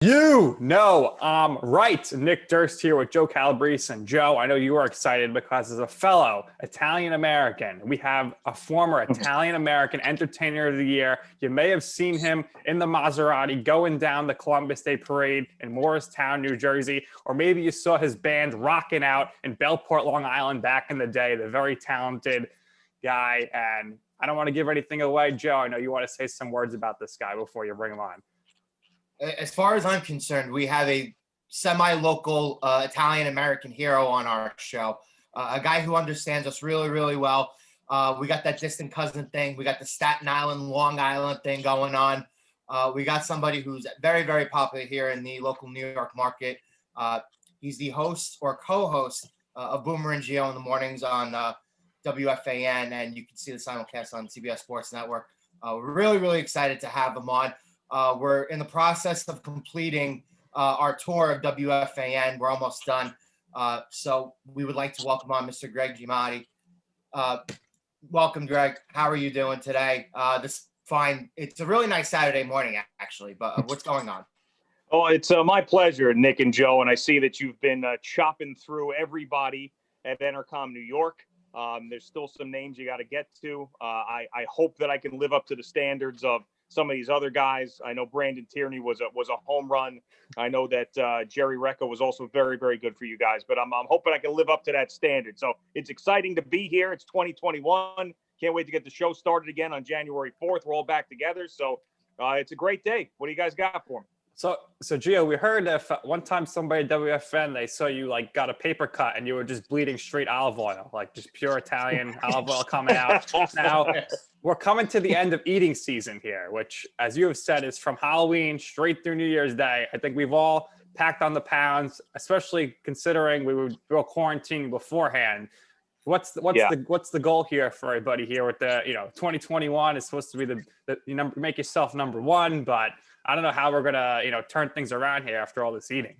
You know, right. Nick Durst here with Joe Calabrese. And Joe, I know you are excited because as a fellow Italian-American, we have a former Italian-American Entertainer of the Year. You may have seen him in the Maserati going down the Columbus Day Parade in Morristown, New Jersey, or maybe you saw his band rocking out in Bellport, Long Island back in the day, the very talented guy. And I don't want to give anything away, Joe. I know you want to say some words about this guy before you bring him on. As far as I'm concerned, we have a semi-local Italian-American hero on our show, a guy who understands us really, really well. We got that distant cousin thing. We got the Staten Island, Long Island thing going on. We got somebody who's very, very popular here in the local New York market. He's the host or co-host of Boomer and Gio in the mornings on WFAN, and you can see the simulcast on CBS Sports Network. We're really, really excited to have him on. We're in the process of completing our tour of WFAN. We're almost done. So we would like to welcome on Mr. Gregg Giannotti. Welcome, Greg. How are you doing today? This fine. It's a really nice Saturday morning, actually, but what's going on? Oh, it's my pleasure, Nick and Joe. And I see that you've been chopping through everybody at Entercom New York. There's still some names you got to get to. I hope that I can live up to the standards of some of these other guys. I know Brandon Tierney was a home run. I know that Jerry Recco was also very, very good for you guys, but I'm hoping I can live up to that standard. So it's exciting to be here. It's 2021. Can't wait to get the show started again on January 4th. We're all back together. So it's a great day. What do you guys got for me? So Gio, we heard that one time somebody at WFN, they saw you like got a paper cut and you were just bleeding straight olive oil, like just pure Italian olive oil coming out. Now we're coming to the end of eating season here, which, as you have said, is from Halloween straight through New Year's Day. I think we've all packed on the pounds, especially considering we were quarantining beforehand. What's the goal here for everybody here with the 2021 is supposed to be the make yourself number one, but I don't know how we're gonna turn things around here after all this eating.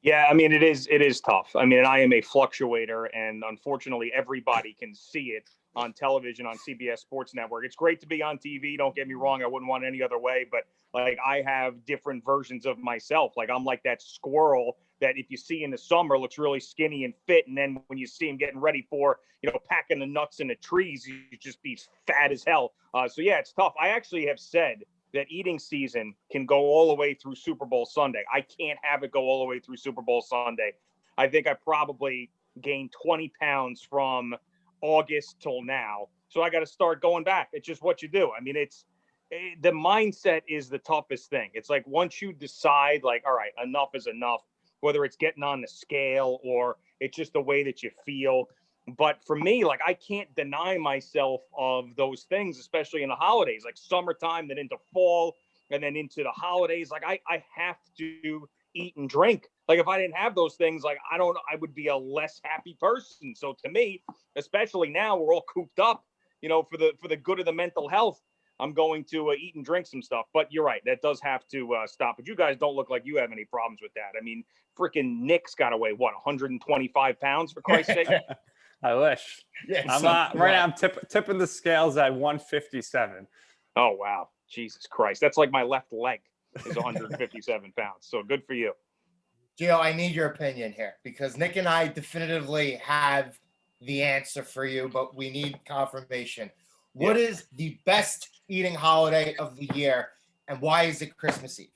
Yeah, I mean it is tough. I mean, I am a fluctuator, and unfortunately everybody can see it on television on CBS Sports Network. It's great to be on TV. Don't get me wrong. I wouldn't want it any other way, but like I have different versions of myself. Like I'm like that squirrel that if you see in the summer looks really skinny and fit. And then when you see him getting ready for, packing the nuts in the trees, you just be fat as hell. So yeah, it's tough. I actually have said that eating season can go all the way through Super Bowl Sunday. I can't have it go all the way through Super Bowl Sunday. I think I probably gained 20 pounds from August till now. So I got to start going back. It's just what you do. I mean, the mindset is the toughest thing. It's like once you decide like, all right, enough is enough, whether it's getting on the scale or it's just the way that you feel. But for me, like I can't deny myself of those things, especially in the holidays, like summertime, then into fall, and then into the holidays. Like I have to eat and drink. Like if I didn't have those things, like I would be a less happy person. So to me, especially now we're all cooped up, for the good of the mental health, I'm going to eat and drink some stuff. But you're right, that does have to stop. But you guys don't look like you have any problems with that. I mean, freaking Nick's got to weigh 125 pounds for Christ's sake. I wish. Yeah, I'm right now. I'm tipping the scales at 157. Oh wow, Jesus Christ! That's like my left leg is 157 pounds. So good for you, Gio. I need your opinion here because Nick and I definitively have the answer for you, but we need confirmation. What is the best eating holiday of the year, and why is it Christmas Eve?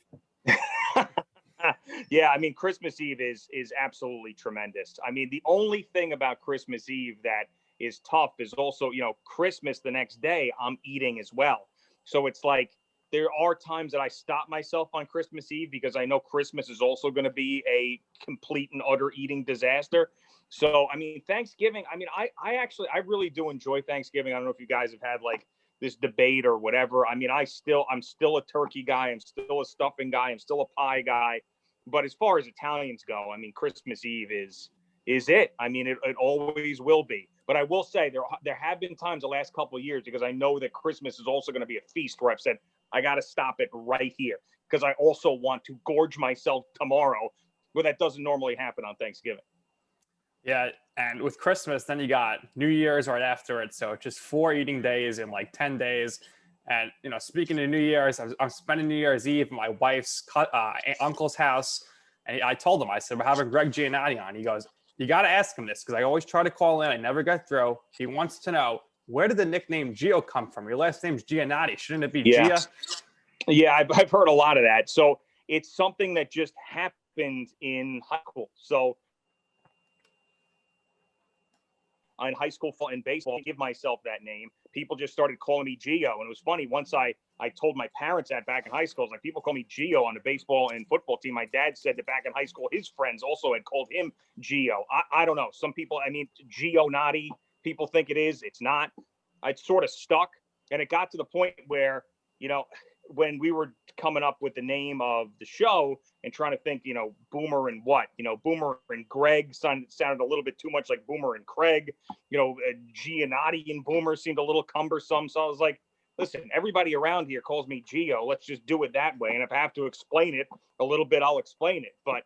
Yeah, I mean, Christmas Eve is absolutely tremendous. I mean, the only thing about Christmas Eve that is tough is also, Christmas the next day, I'm eating as well. So it's like there are times that I stop myself on Christmas Eve because I know Christmas is also going to be a complete and utter eating disaster. So, I mean, Thanksgiving, I mean, I really do enjoy Thanksgiving. I don't know if you guys have had like this debate or whatever. I mean, I'm still a turkey guy. I'm still a stuffing guy. I'm still a pie guy. But as far as Italians go, I mean, Christmas Eve is it. I mean, it always will be. But I will say there have been times the last couple of years because I know that Christmas is also going to be a feast where I've said, I got to stop it right here because I also want to gorge myself tomorrow, where that doesn't normally happen on Thanksgiving. Yeah, and with Christmas, then you got New Year's right after it. So it's just 4 eating days in like 10 days. And speaking of New Year's, I'm spending New Year's Eve at my wife's uncle's house, and I told him, I said, we're having Gregg Giannotti on. He goes, you got to ask him this because I always try to call in, I never get through. He wants to know, where did the nickname Gio come from? Your last name's Giannotti. Shouldn't it be Gia? Yeah, I've heard a lot of that. So it's something that just happened in high school. So in high school and baseball, I give myself that name. People just started calling me Gio. And it was funny. Once I told my parents that back in high school, I was like, people call me Gio on the baseball and football team. My dad said that back in high school, his friends also had called him Gio. I don't know. Some people, Giannotti, people think it is. It's not. I sort of stuck. And it got to the point where, when we were coming up with the name of the show and trying to think, Boomer and what, Boomer and Greg sounded a little bit too much like Boomer and Craig, Giannotti and Boomer seemed a little cumbersome. So I was like, listen, everybody around here calls me Gio. Let's just do it that way. And if I have to explain it a little bit, I'll explain it. But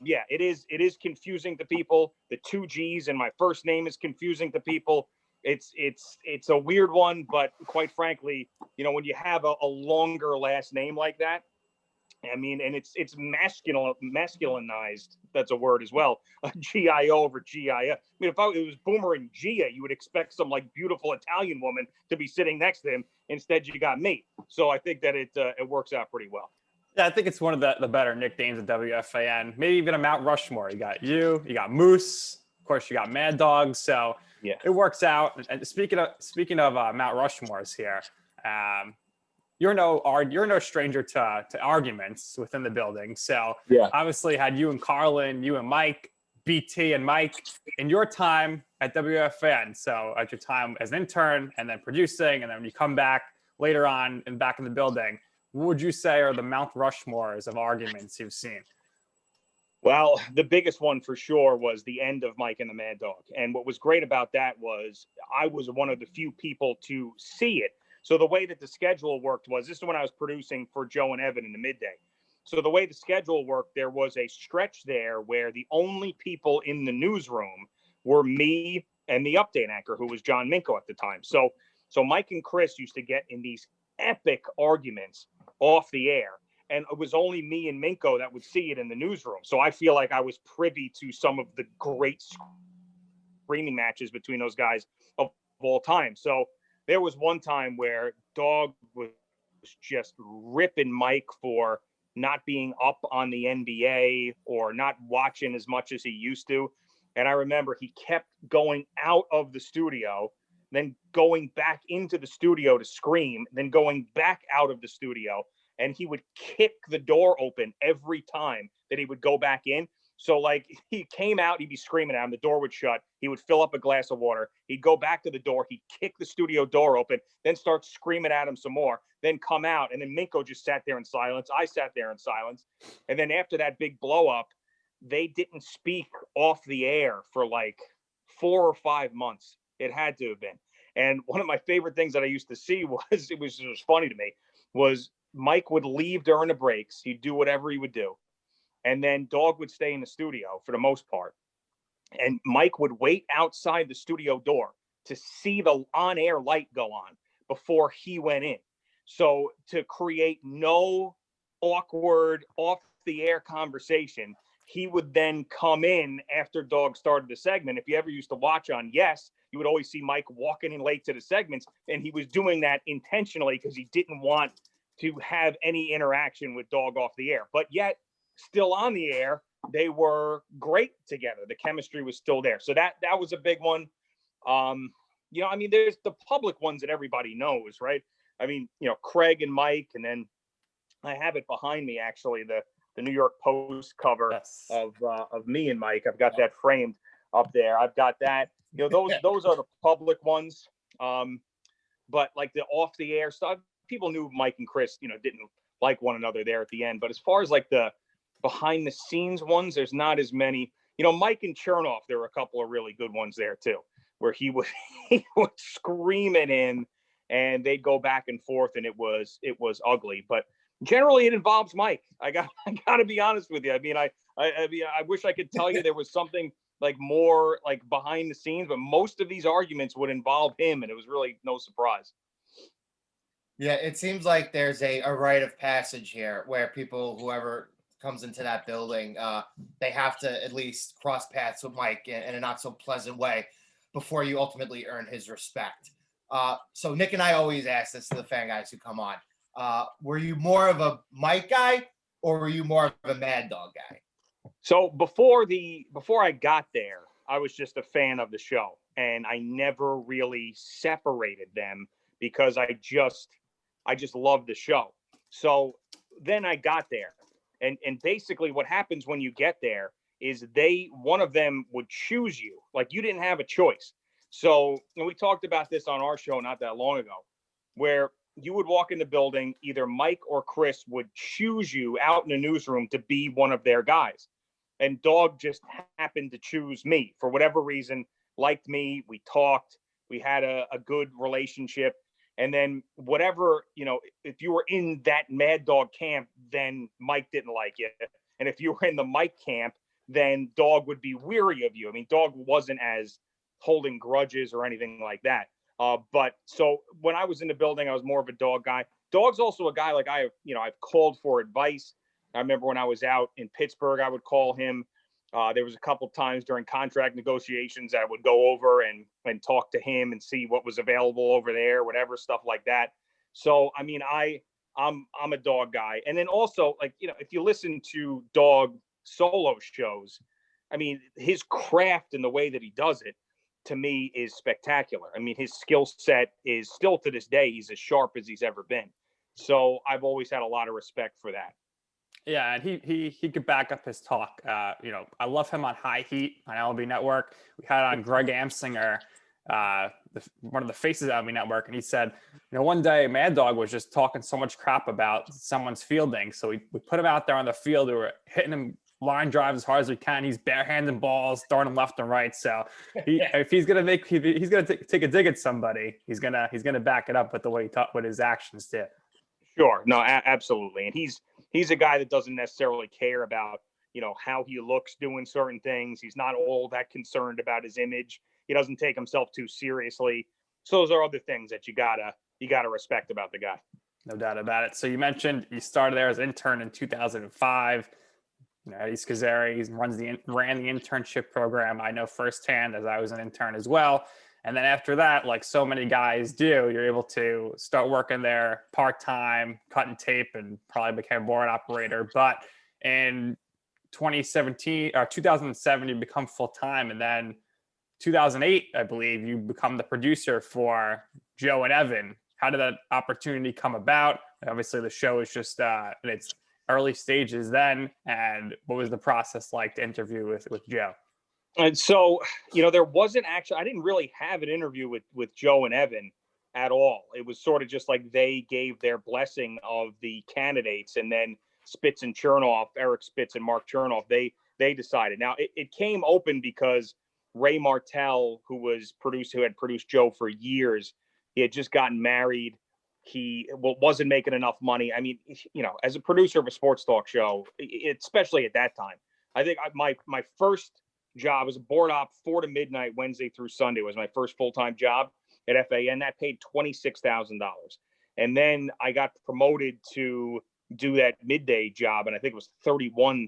yeah, it is confusing to people. The two G's and my first name is confusing to people. It's a weird one, but quite frankly, when you have a longer last name like that, and it's masculinized. That's a word as well. G-I-O over G-I-O. If it was Boomer and Gia, you would expect some beautiful Italian woman to be sitting next to him. Instead, you got me. So I think that it works out pretty well. Yeah, I think it's one of the better nicknames at WFAN. Maybe even a Mount Rushmore. You got Moose. Of course, you got Mad Dog. So yeah, it works out. And speaking of Mount Rushmores here, you're no stranger to arguments within the building. So yeah, obviously had you and Carlin, you and Mike, BT and Mike in your time at WFAN. So at your time as an intern and then producing, and then when you come back later on and back in the building, what would you say are the Mount Rushmores of arguments you've seen? Well, the biggest one for sure was the end of Mike and the Mad Dog. And what was great about that was I was one of the few people to see it. So the way that the schedule worked was, this is when I was producing for Joe and Evan in the midday. So the way the schedule worked, there was a stretch there where the only people in the newsroom were me and the update anchor, who was John Minko at the time. So Mike and Chris used to get in these epic arguments off the air. And it was only me and Minko that would see it in the newsroom. So I feel like I was privy to some of the great screaming matches between those guys of all time. So there was one time where Dog was just ripping Mike for not being up on the NBA or not watching as much as he used to. And I remember he kept going out of the studio, then going back into the studio to scream, then going back out of the studio. And he would kick the door open every time that he would go back in. So he came out, he'd be screaming at him, the door would shut, he would fill up a glass of water, he'd go back to the door, he'd kick the studio door open, then start screaming at him some more, then come out. And then Minko just sat there in silence. I sat there in silence. And then after that big blow up, they didn't speak off the air for 4 or 5 months. It had to have been. And one of my favorite things that I used to see was, it was funny to me, was Mike would leave during the breaks. He'd do whatever he would do. And then Dog would stay in the studio for the most part. And Mike would wait outside the studio door to see the on-air light go on before he went in. So to create no awkward off-the-air conversation, he would then come in after Dog started the segment. If you ever used to watch on Yes, you would always see Mike walking in late to the segments. And he was doing that intentionally because he didn't want to have any interaction with Dog off the air. But yet, still on the air, they were great together. The chemistry was still there. So that was a big one. There's the public ones that everybody knows, right? Craig and Mike, and then I have it behind me, actually, the New York Post cover of me and Mike. I've got that framed up there. I've got that. Those are the public ones. But the off the air stuff, people knew Mike and Chris, didn't like one another there at the end. But as far as the behind the scenes ones, there's not as many. Mike and Chernoff, there were a couple of really good ones there too, where he would scream it in and they'd go back and forth, and it was ugly. But generally it involves Mike. I got to be honest with you. I wish I could tell you there was something more behind the scenes, but most of these arguments would involve him, and it was really no surprise. Yeah, it seems like there's a rite of passage here where whoever comes into that building, they have to at least cross paths with Mike in a not so pleasant way before you ultimately earn his respect. So Nick and I always ask this to the fan guys who come on. Were you more of a Mike guy or were you more of a Mad Dog guy? So before I got there, I was just a fan of the show, and I never really separated them because I just loved the show. So then I got there, and basically what happens when you get there is one of them would choose you, like you didn't have a choice. So, and we talked about this on our show not that long ago, where you would walk in the building, either Mike or Chris would choose you out in the newsroom to be one of their guys. And Dog just happened to choose me for whatever reason, liked me. We talked, we had a good relationship. And then whatever, if you were in that Mad Dog camp, then Mike didn't like you. And if you were in the Mike camp, then Dog would be weary of you. I mean, Dog wasn't as holding grudges or anything like that. But so when I was in the building, I was more of a Dog guy. Dog's also a guy like I've called for advice. I remember when I was out in Pittsburgh, I would call him. There was a couple of times during contract negotiations I would go over and talk to him and see what was available over there, whatever stuff like that. So, I mean, I'm a Dog guy. And then also, like, if you listen to Dog solo shows, I mean, his craft and the way that he does it, to me, is spectacular. I mean, his skill set is still to this day, he's as sharp as he's ever been. So I've always had a lot of respect for that. Yeah, and he could back up his talk. I love him on High Heat on LB Network. We had on Greg Amsinger, one of the faces of LB Network, and he said, one day Mad Dog was just talking so much crap about someone's fielding, so we put him out there on the field. We were hitting him line drives as hard as we can. He's barehanding balls, throwing them left and right. So if he's gonna take a dig at somebody, he's gonna back it up with the way he with his actions too. Sure, no, absolutely, and he's a guy that doesn't necessarily care about, how he looks doing certain things. He's not all that concerned about his image. He doesn't take himself too seriously. So those are other things that you gotta respect about the guy. No doubt about it. So you mentioned you started there as an intern in 2005. Eddie Scazzeri ran the internship program. I know firsthand as I was an intern as well. And then after that, like so many guys do, you're able to start working there part-time, cutting tape, and probably became a board operator. But in 2017 or 2007, you become full-time. And then 2008, I believe, you become the producer for Joe and Evan. How did that opportunity come about? Obviously, the show is just in its early stages then. And what was the process like to interview with Joe? And so, there wasn't actually, I didn't really have an interview with Joe and Evan at all. It was sort of just like they gave their blessing of the candidates, and then Spitz and Chernoff, Eric Spitz and Mark Chernoff, they decided. Now it came open because Ray Martell, who had produced Joe for years, he had just gotten married. He wasn't making enough money. I mean, as a producer of a sports talk show, especially at that time, I think my first job as a board op 4 to midnight Wednesday through Sunday was my first full-time job at FAN. That paid $26,000. And then I got promoted to do that midday job, and I think it was $31,000.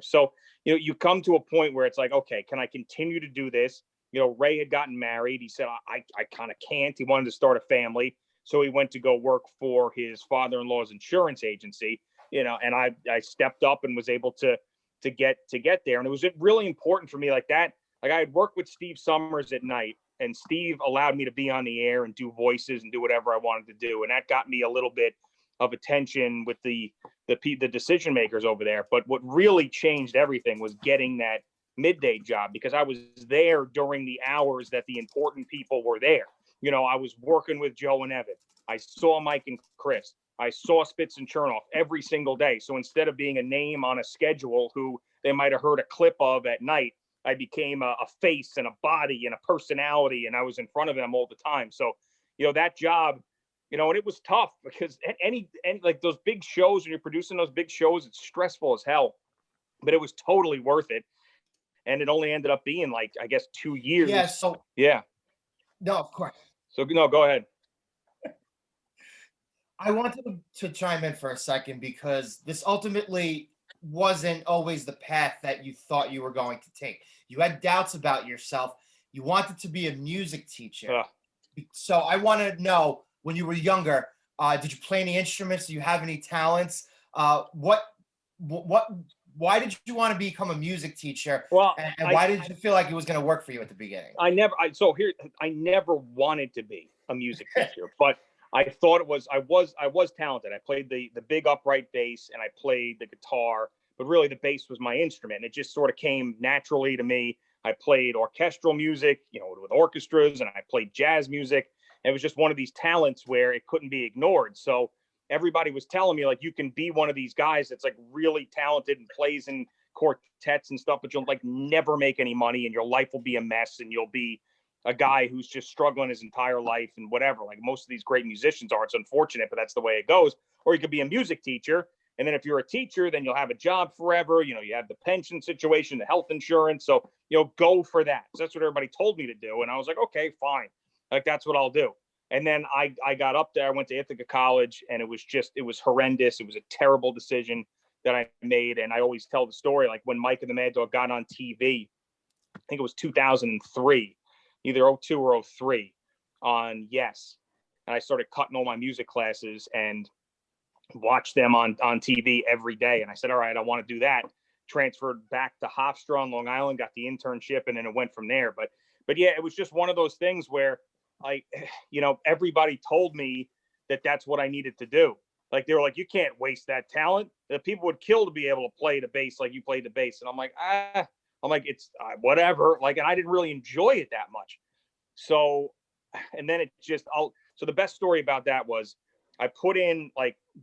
So, you come to a point where it's like, okay, can I continue to do this? Ray had gotten married. He said, I kind of can't. He wanted to start a family. So he went to go work for his father-in-law's insurance agency, and I stepped up and was able to get there. And it was really important for me like that. Like I had worked with Steve Summers at night, and Steve allowed me to be on the air and do voices and do whatever I wanted to do. And that got me a little bit of attention with the decision makers over there. But what really changed everything was getting that midday job, because I was there during the hours that the important people were there. I was working with Joe and Evan. I saw Mike and Chris. I saw Spitz and Chernoff every single day. So instead of being a name on a schedule who they might have heard a clip of at night, I became a face and a body and a personality, and I was in front of them all the time. So, that job, and it was tough because any like those big shows, when you're producing those big shows, it's stressful as hell, but it was totally worth it. And it only ended up being like, I guess, 2 years. Yeah. So yeah. no, of course. So no, go ahead. I wanted to chime in for a second because this ultimately wasn't always the path that you thought you were going to take. You had doubts about yourself. You wanted to be a music teacher. Ugh. So I want to know, when you were younger, did you play any instruments? Do you have any talents? What, why did you want to become a music teacher? Well, And why did you feel like it was going to work for you at the beginning? I never wanted to be a music teacher, but I thought I was talented. I played the big upright bass and I played the guitar, but really the bass was my instrument. And it just sort of came naturally to me. I played orchestral music, with orchestras, and I played jazz music. And it was just one of these talents where it couldn't be ignored. So everybody was telling me, like, you can be one of these guys that's like really talented and plays in quartets and stuff, but you'll like never make any money and your life will be a mess and you'll be a guy who's just struggling his entire life and whatever. Like most of these great musicians are. It's unfortunate, but that's the way it goes. Or you could be a music teacher. And then if you're a teacher, then you'll have a job forever. You have the pension situation, the health insurance. So, go for that. So that's what everybody told me to do. And I was like, okay, fine. Like, that's what I'll do. And then I got up there, I went to Ithaca College, and it was horrendous. It was a terrible decision that I made. And I always tell the story, like when Mike and the Mad Dog got on TV, I think it was 2003, either 02 or 03 on Yes. And I started cutting all my music classes and watched them on TV every day. And I said, all right, I want to do that. Transferred back to Hofstra on Long Island, got the internship, and then it went from there. But yeah, it was just one of those things where everybody told me that that's what I needed to do. Like, they were like, you can't waste that talent. The people would kill to be able to play the bass like you played the bass. And I'm like, it's whatever. Like, and I didn't really enjoy it that much. So, and then so the best story about that was I put in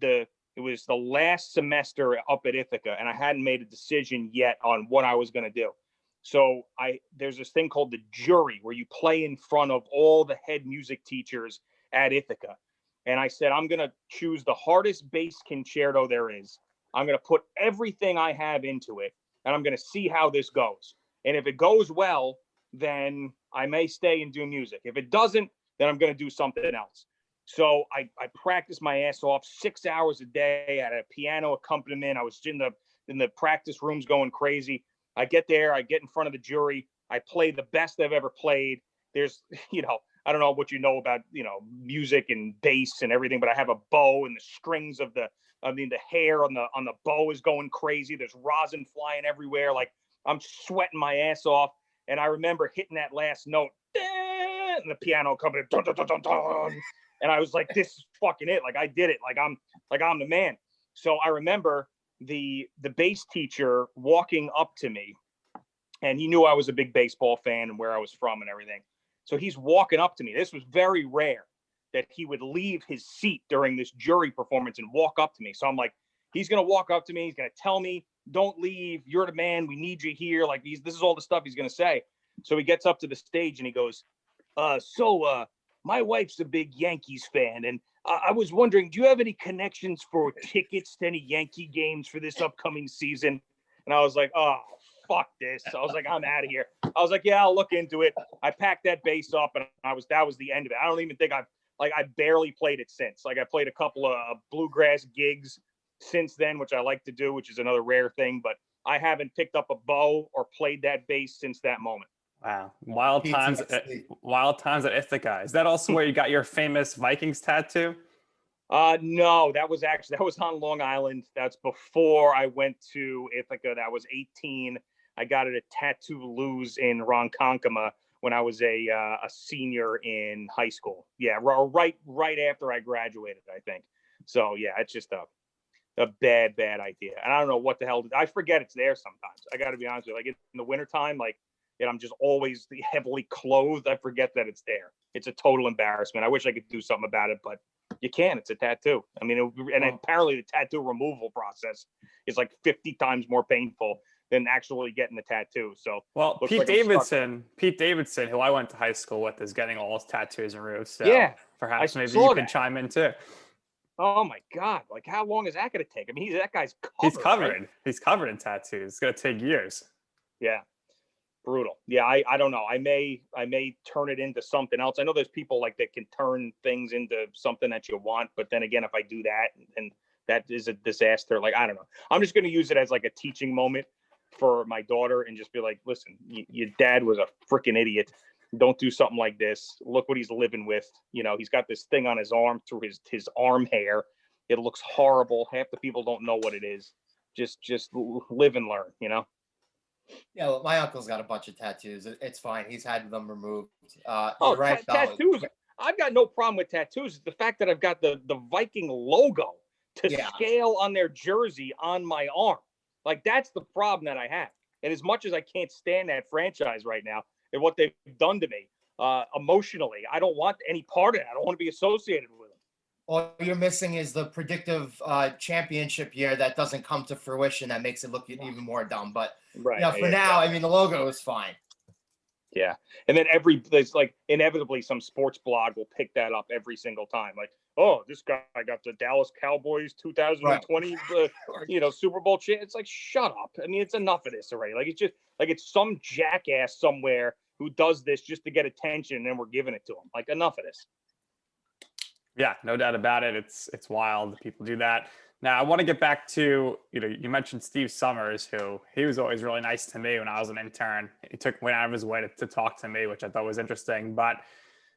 it was the last semester up at Ithaca, and I hadn't made a decision yet on what I was going to do. So there's this thing called the jury where you play in front of all the head music teachers at Ithaca. And I said, I'm going to choose the hardest bass concerto there is. I'm going to put everything I have into it, and I'm going to see how this goes. And if it goes well, then I may stay and do music. If it doesn't, then I'm going to do something else. So I practiced my ass off 6 hours a day at a piano accompaniment. I was in the practice rooms going crazy. I get there, I get in front of the jury, I play the best I've ever played. There's, I don't know what you know about, music and bass and everything, but I have a bow and the strings the hair on the bow is going crazy. There's rosin flying everywhere. Like, I'm sweating my ass off. And I remember hitting that last note, and the piano accompaniment, dun, dun, dun, dun, dun. And I was like, this is fucking it. Like, I did it. Like I'm the man. So I remember the bass teacher walking up to me, and he knew I was a big baseball fan and where I was from and everything. So he's walking up to me. This was very rare that he would leave his seat during this jury performance and walk up to me. So I'm like, he's going to walk up to me. He's going to tell me, don't leave. You're the man. We need you here. Like, this is all the stuff he's going to say. So he gets up to the stage and he goes, my wife's a big Yankees fan, and I was wondering, do you have any connections for tickets to any Yankee games for this upcoming season? And I was like, oh, fuck this. I was like, I'm out of here. I was like, yeah, I'll look into it. I packed that bass up, and that was the end of it. I don't even think I barely played it since. Like, I played a couple of bluegrass gigs since then, which I like to do, which is another rare thing, but I haven't picked up a bow or played that bass since that moment. Wow. Wild times at Ithaca. Is that also where you got your famous Vikings tattoo? No, that was on Long Island. That's before I went to Ithaca. That was 18. I got it at Tattoo Lou's in Ronkonkoma when I was a senior in high school. Yeah, right after I graduated, I think. So yeah, it's just a bad idea. And I don't know what the hell. I forget it's there sometimes. I got to be honest with you. Like, in the wintertime, like, and I'm just always heavily clothed, I forget that it's there. It's a total embarrassment. I wish I could do something about it, but you can't. It's a tattoo. I mean, apparently the tattoo removal process is like 50 times more painful than actually getting the tattoo. So, well, Pete Davidson, who I went to high school with, is getting all his tattoos removed. So yeah, perhaps maybe you can chime in too. Oh my God! Like, how long is that going to take? I mean, that guy's covered. He's covered. Right? He's covered in tattoos. It's going to take years. Yeah. Brutal. Yeah, I don't know. I may turn it into something else. I know there's people like that can turn things into something that you want, but then again, if I do that, and that is a disaster. Like, I don't know. I'm just going to use it as like a teaching moment for my daughter and just be like, listen, your dad was a freaking idiot. Don't do something like this. Look what he's living with. You know, he's got this thing on his arm through his arm hair. It looks horrible. Half the people don't know what it is. Just live and learn, you know? Yeah, well, my uncle's got a bunch of tattoos. It's fine. He's had them removed. Oh, You're right, though. tattoos. I've got no problem with tattoos. The fact that I've got the Viking logo to scale on their jersey on my arm. Like, that's the problem that I have. And as much as I can't stand that franchise right now and what they've done to me emotionally, I don't want any part of it. I don't want to be associated with them. All you're missing is the predictive championship year that doesn't come to fruition. That makes it look even more dumb. But for now, I mean, the logo is fine. Yeah. And then there's like inevitably some sports blog will pick that up every single time. Like, oh, this guy got the Dallas Cowboys 2020, Super Bowl champ. It's like, shut up. I mean, it's enough of this already. Like, it's just like, it's some jackass somewhere who does this just to get attention, and then we're giving it to him. Like, enough of this. Yeah, no doubt about it. It's wild that people do that. Now, I want to get back to, you mentioned Steve Summers, who he was always really nice to me when I was an intern. He went out of his way to talk to me, which I thought was interesting. But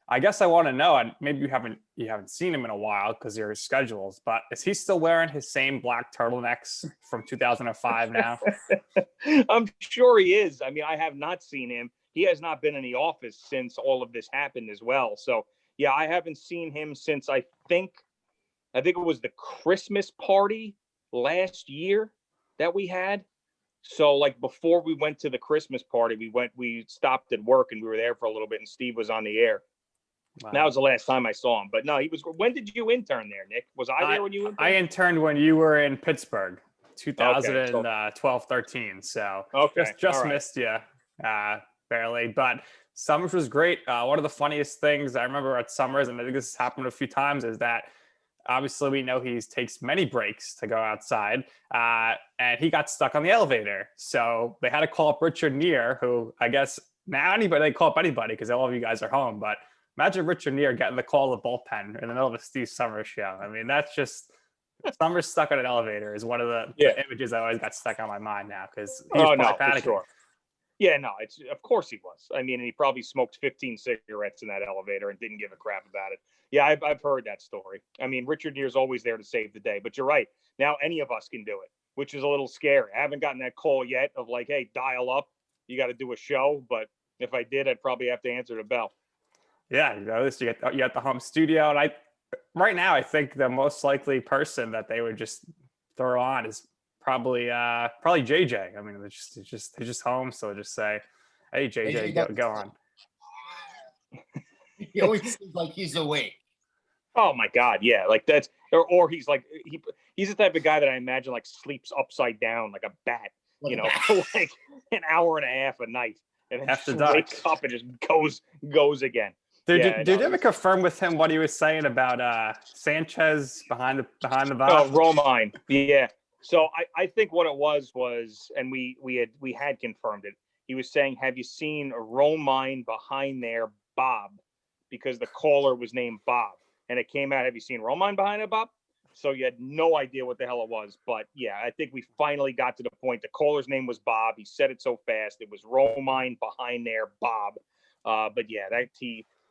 I guess I want to know, and maybe you haven't seen him in a while because of your schedules, but is he still wearing his same black turtlenecks from 2005 now? I'm sure he is. I mean, I have not seen him. He has not been in the office since all of this happened as well. So, yeah, I haven't seen him since I think it was the Christmas party last year that we had. So like before we went to the Christmas party, we stopped at work and we were there for a little bit and Steve was on the air. Wow. That was the last time I saw him. But no, when did you intern there, Nick? Was I there when you interned? I interned when you were in Pittsburgh, 2012, 13. So just missed you barely. But Summers was great. One of the funniest things I remember at Summers, and I think this has happened a few times, is that obviously we know he takes many breaks to go outside, and he got stuck on the elevator. So they had to call up Richard Neer, who I guess now they call up anybody because all of you guys are home. But imagine Richard Neer getting the call to the bullpen in the middle of a Steve Summers show. I mean, that's just Summers stuck on an elevator is one of the images that always got stuck on my mind now because he was probably panicking. For sure. Yeah, no, of course he was. I mean, he probably smoked 15 cigarettes in that elevator and didn't give a crap about it. Yeah, I've heard that story. I mean, Richard Neer's always there to save the day, but you're right. Now any of us can do it, which is a little scary. I haven't gotten that call yet of like, hey, dial up. You got to do a show. But if I did, I'd probably have to answer the bell. Yeah, you at the home studio. And right now, I think the most likely person that they would just throw on is probably JJ. I mean, they're just home, so just say, "Hey, JJ, go on." He always seems like he's awake. Oh my God, yeah, like that's or he's like he's the type of guy that I imagine like sleeps upside down like a bat, for like an hour and a half a night, and then just wakes up and just goes again. Did you ever confirm with him what he was saying about Sanchez behind the box? Oh, Romine, yeah. So I think what it was, and we had confirmed it. He was saying, have you seen Romine behind there, Bob? Because the caller was named Bob. And it came out, have you seen Romine behind it, Bob? So you had no idea what the hell it was. But yeah, I think we finally got to the point. The caller's name was Bob. He said it so fast. It was Romine behind there, Bob. But yeah,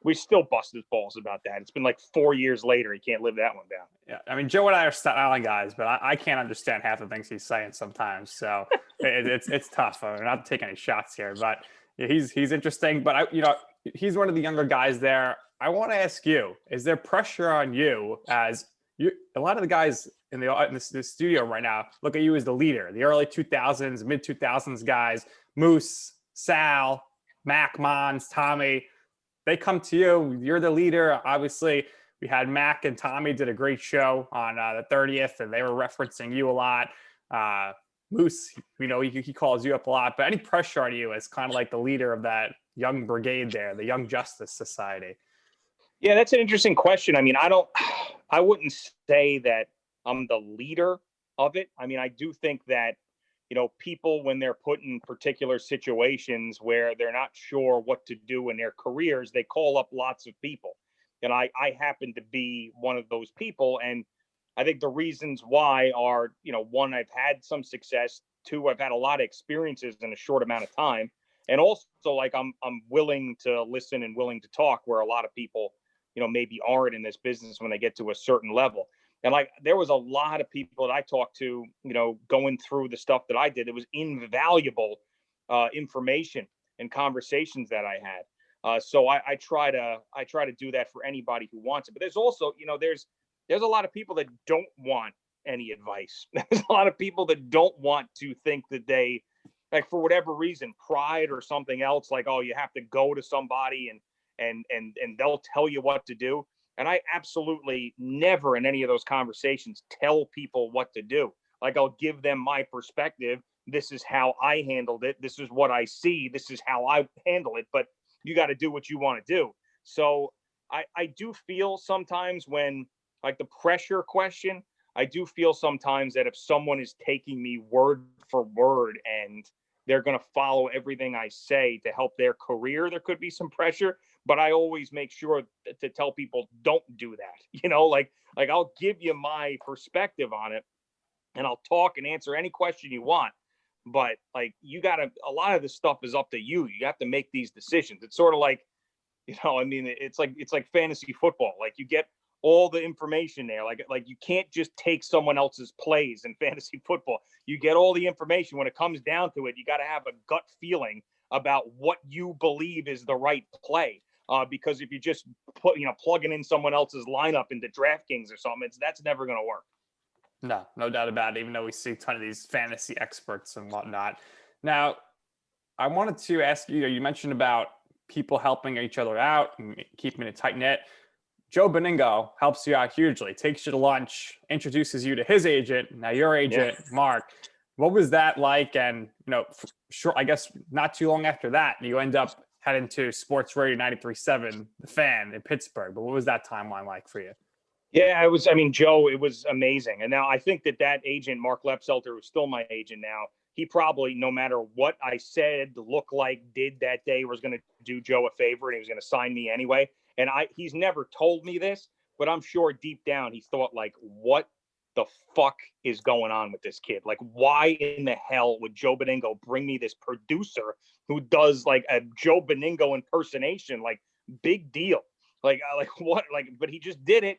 we still bust his balls about that. It's been like 4 years later. He can't live that one down. Yeah, I mean, Joe and I are Staten Island guys, but I can't understand half the things he's saying sometimes. So it's tough. I'm not taking any shots here, but yeah, he's interesting. But he's one of the younger guys there. I want to ask you: is there pressure on you as a lot of the guys in the studio right now look at you as the leader, the early 2000s, mid 2000s guys, Moose, Sal, Mac, Mons, Tommy. They come to you. You're the leader. Obviously, we had Mac and Tommy did a great show on the 30th, and they were referencing you a lot. Moose, he calls you up a lot. But any pressure on you as kind of like the leader of that young brigade there, the Young Justice Society? Yeah, that's an interesting question. I mean, I wouldn't say that I'm the leader of it. I mean, I do think that, people, when they're put in particular situations where they're not sure what to do in their careers, they call up lots of people. And I happen to be one of those people. And I think the reasons why are, one, I've had some success. Two, I've had a lot of experiences in a short amount of time. And also, like, I'm willing to listen and willing to talk, where a lot of people, maybe aren't in this business when they get to a certain level. And like, there was a lot of people that I talked to, going through the stuff that I did. It was invaluable information and conversations that I had. So I try to do that for anybody who wants it. But there's also, there's a lot of people that don't want any advice. There's a lot of people that don't want to think that they, like, for whatever reason, pride or something else, like, oh, you have to go to somebody and they'll tell you what to do. And I absolutely never in any of those conversations tell people what to do. Like, I'll give them my perspective. This is how I handled it. This is what I see. This is how I handle it. But you got to do what you want to do. So I do feel sometimes when, like, the pressure question, I do feel sometimes that if someone is taking me word for word and they're going to follow everything I say to help their career, there could be some pressure. But I always make sure to tell people, don't do that. Like I'll give you my perspective on it, and I'll talk and answer any question you want. But like, a lot of this stuff is up to you. You have to make these decisions. It's sort of like, it's like fantasy football. Like, you get all the information there. Like you can't just take someone else's plays in fantasy football. You get all the information. When it comes down to it, you got to have a gut feeling about what you believe is the right play. Because if you just plugging in someone else's lineup into DraftKings or something, that's never going to work. No doubt about it, even though we see a ton of these fantasy experts and whatnot. Now, I wanted to ask you, you mentioned about people helping each other out and keeping it tight knit. Joe Benigno helps you out hugely, takes you to lunch, introduces you to his agent, now your agent, yeah. Mark. What was that like? And, sure, I guess not too long after that, you end up heading to Sports Radio 93.7, The Fan in Pittsburgh. But what was that timeline like for you? Yeah, Joe, it was amazing. And now I think that agent, Mark Lepselter, who's still my agent now, he probably, no matter what I said, looked like, did that day, was going to do Joe a favor, and he was going to sign me anyway. And he's never told me this, but I'm sure deep down he thought, like, what the fuck is going on with this kid? Like, why in the hell would Joe Benigno bring me this producer who does like a Joe Benigno impersonation? Like, big deal. Like what? Like, but he just did it.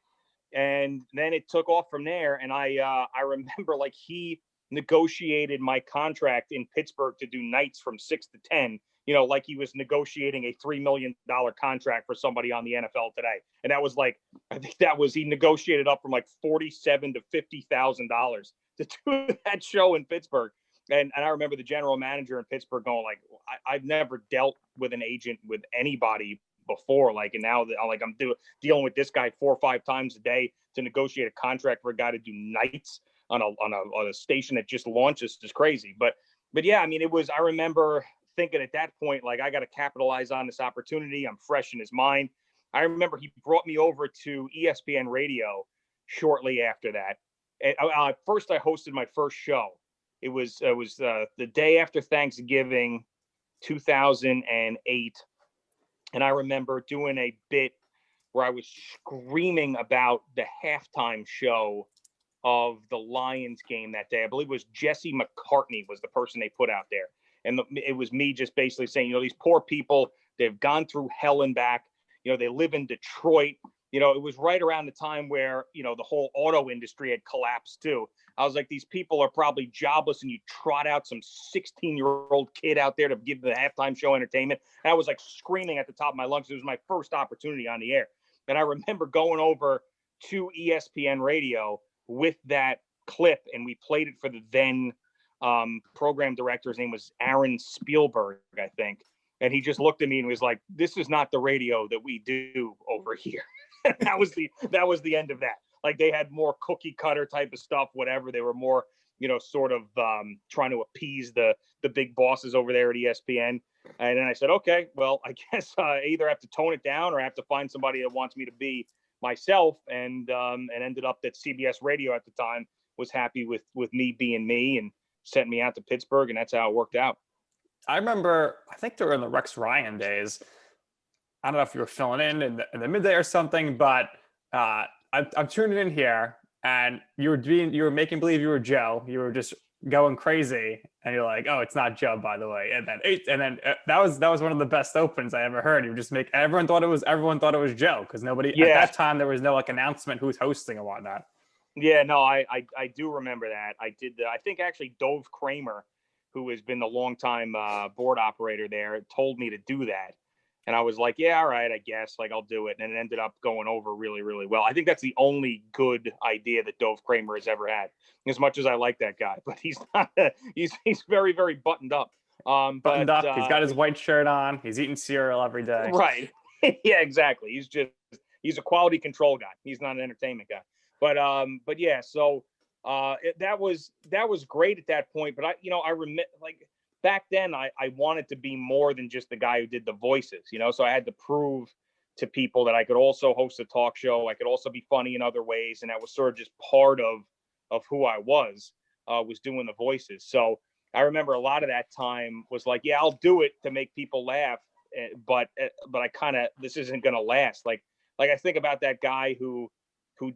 And then it took off from there. And I remember, like, he negotiated my contract in Pittsburgh to do nights from 6 to 10, like he was negotiating a $3 million contract for somebody on the NFL today. And that was like, I think he negotiated up from like $47,000 to $50,000 to do that show in Pittsburgh. And I remember the general manager in Pittsburgh going, like, I've never dealt with an agent with anybody before. Like, and now that I'm dealing with this guy 4 or 5 times a day to negotiate a contract for a guy to do nights on a station that just launched is crazy. But yeah, I remember thinking at that point, like, I got to capitalize on this opportunity. I'm fresh in his mind. I remember he brought me over to ESPN Radio shortly after that. And, first, I hosted my first show. It was the day after Thanksgiving, 2008. And I remember doing a bit where I was screaming about the halftime show of the Lions game that day. I believe it was Jesse McCartney was the person they put out there. And it was me just basically saying, these poor people, they've gone through hell and back. They live in Detroit. It was right around the time where, the whole auto industry had collapsed too. I was like, these people are probably jobless, and you trot out some 16-year-old kid out there to give the halftime show entertainment. And I was like screaming at the top of my lungs. It was my first opportunity on the air. And I remember going over to ESPN Radio with that clip, and we played it for the then program director. His name was Aaron Spielberg, I think. And he just looked at me and was like, this is not the radio that we do over here. that was the end of that. Like, they had more cookie cutter type of stuff, whatever. They were more, sort of trying to appease the big bosses over there at ESPN. And then I said, okay, well, I guess I either have to tone it down or I have to find somebody that wants me to be myself. And ended up that CBS Radio at the time was happy with me being me. And sent me out to Pittsburgh, and that's how it worked out. I remember, I think they were in the Rex Ryan days. I don't know if you were filling in the midday or something, but I'm tuning in here, and you were making believe you were Joe. You were just going crazy, and you're like, "Oh, it's not Joe, by the way." And then that was one of the best opens I ever heard. You just make everyone thought it was Joe, because nobody at that time, there was no like announcement who's hosting and whatnot. Yeah, no, I do remember that. I did. I think actually Dove Kramer, who has been the longtime board operator there, told me to do that. And I was like, yeah, all right, I guess, like, I'll do it. And it ended up going over really, really well. I think that's the only good idea that Dove Kramer has ever had, as much as I like that guy. But he's not, he's very, very buttoned up. Buttoned up. He's got his white shirt on. He's eating cereal every day. Right. Yeah, exactly. He's a quality control guy. He's not an entertainment guy. But yeah, so that was great at that point. But I remember, like, back then, I wanted to be more than just the guy who did the voices, so I had to prove to people that I could also host a talk show. I could also be funny in other ways. And that was sort of just part of who I was doing the voices. So I remember a lot of that time was like, yeah, I'll do it to make people laugh. But I kind of, this isn't going to last. Like I think about that guy who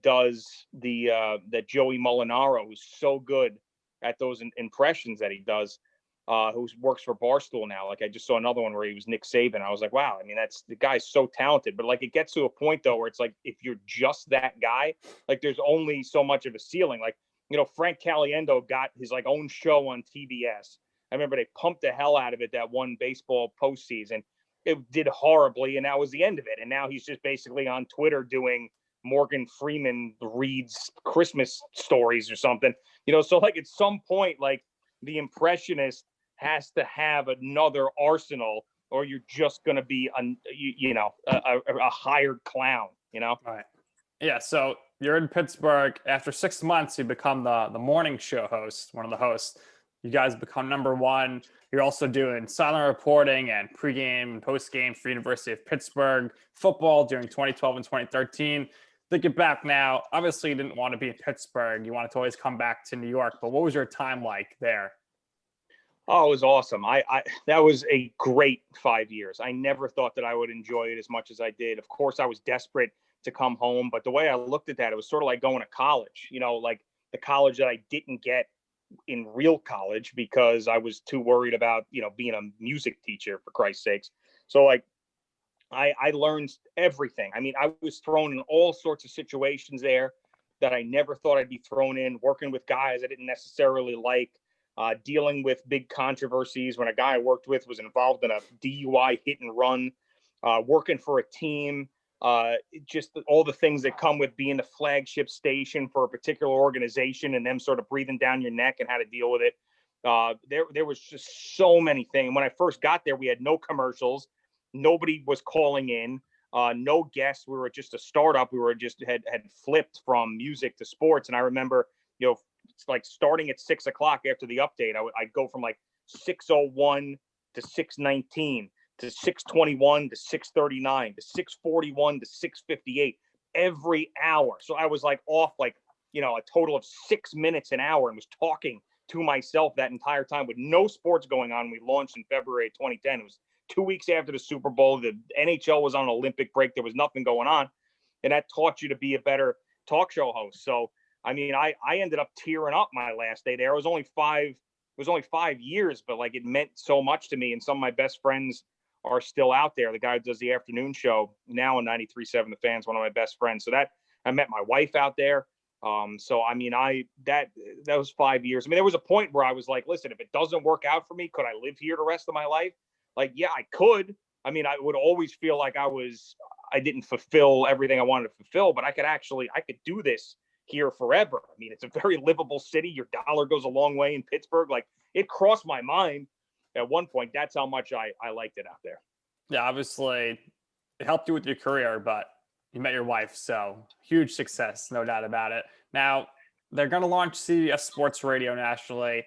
does that Joey Molinaro, who's so good at those impressions that he does. Who works for Barstool now. Like, I just saw another one where he was Nick Saban. I was like, wow, I mean, the guy's so talented. But like, it gets to a point though where it's like, if you're just that guy, like, there's only so much of a ceiling. Like, Frank Caliendo got his like own show on TBS. I remember they pumped the hell out of it that one baseball postseason. It did horribly, and that was the end of it. And now he's just basically on Twitter doing Morgan Freeman reads Christmas stories or something. So like, at some point, like, the impressionist has to have another arsenal, or you're just going to be a hired clown, Right. Yeah. So you're in Pittsburgh. After 6 months, you become the morning show host, one of the hosts. You guys become number one. You're also doing silent reporting and pregame and postgame for University of Pittsburgh football during 2012 and 2013. Thinking back now, obviously you didn't want to be in Pittsburgh. You wanted to always come back to New York. But what was your time like there? Oh, it was awesome. That was a great 5 years. I never thought that I would enjoy it as much as I did. Of course, I was desperate to come home, but the way I looked at that, it was sort of like going to college, like the college that I didn't get in real college because I was too worried about, being a music teacher, for Christ's sakes. So like, I learned everything. I mean, I was thrown in all sorts of situations there that I never thought I'd be thrown in, working with guys I didn't necessarily like. Dealing with big controversies when a guy I worked with was involved in a DUI hit and run, working for a team, just all the things that come with being the flagship station for a particular organization and them sort of breathing down your neck and how to deal with it. There was just so many things. When I first got there, we had no commercials. Nobody was calling in, no guests. We were just a startup. We were just had flipped from music to sports. And I remember, like starting at 6 o'clock after the update, I'd go from like 6:01 to 6:19 to 6:21 to 6:39 to 6:41 to 6:58 every hour. So I was like off like, a total of 6 minutes an hour, and was talking to myself that entire time with no sports going on. We launched in February of 2010. It was 2 weeks after the Super Bowl. The NHL was on an Olympic break. There was nothing going on. And that taught you to be a better talk show host. So I mean, I ended up tearing up my last day there. It was only 5 years, but like, it meant so much to me. And some of my best friends are still out there. The guy who does the afternoon show now on 93.7 The Fan's one of my best friends. So that I met my wife out there. So I mean, that was 5 years. I mean, there was a point where I was like, listen, if it doesn't work out for me, could I live here the rest of my life? Like, yeah, I could. I mean, I would always feel like I didn't fulfill everything I wanted to fulfill, but I could do this here forever. I mean, it's a very livable city. Your dollar goes a long way in Pittsburgh. Like, it crossed my mind at one point. That's how much I liked it out there. Yeah, obviously it helped you with your career, but you met your wife, so huge success, no doubt about it. Now, they're going to launch CBS Sports Radio nationally.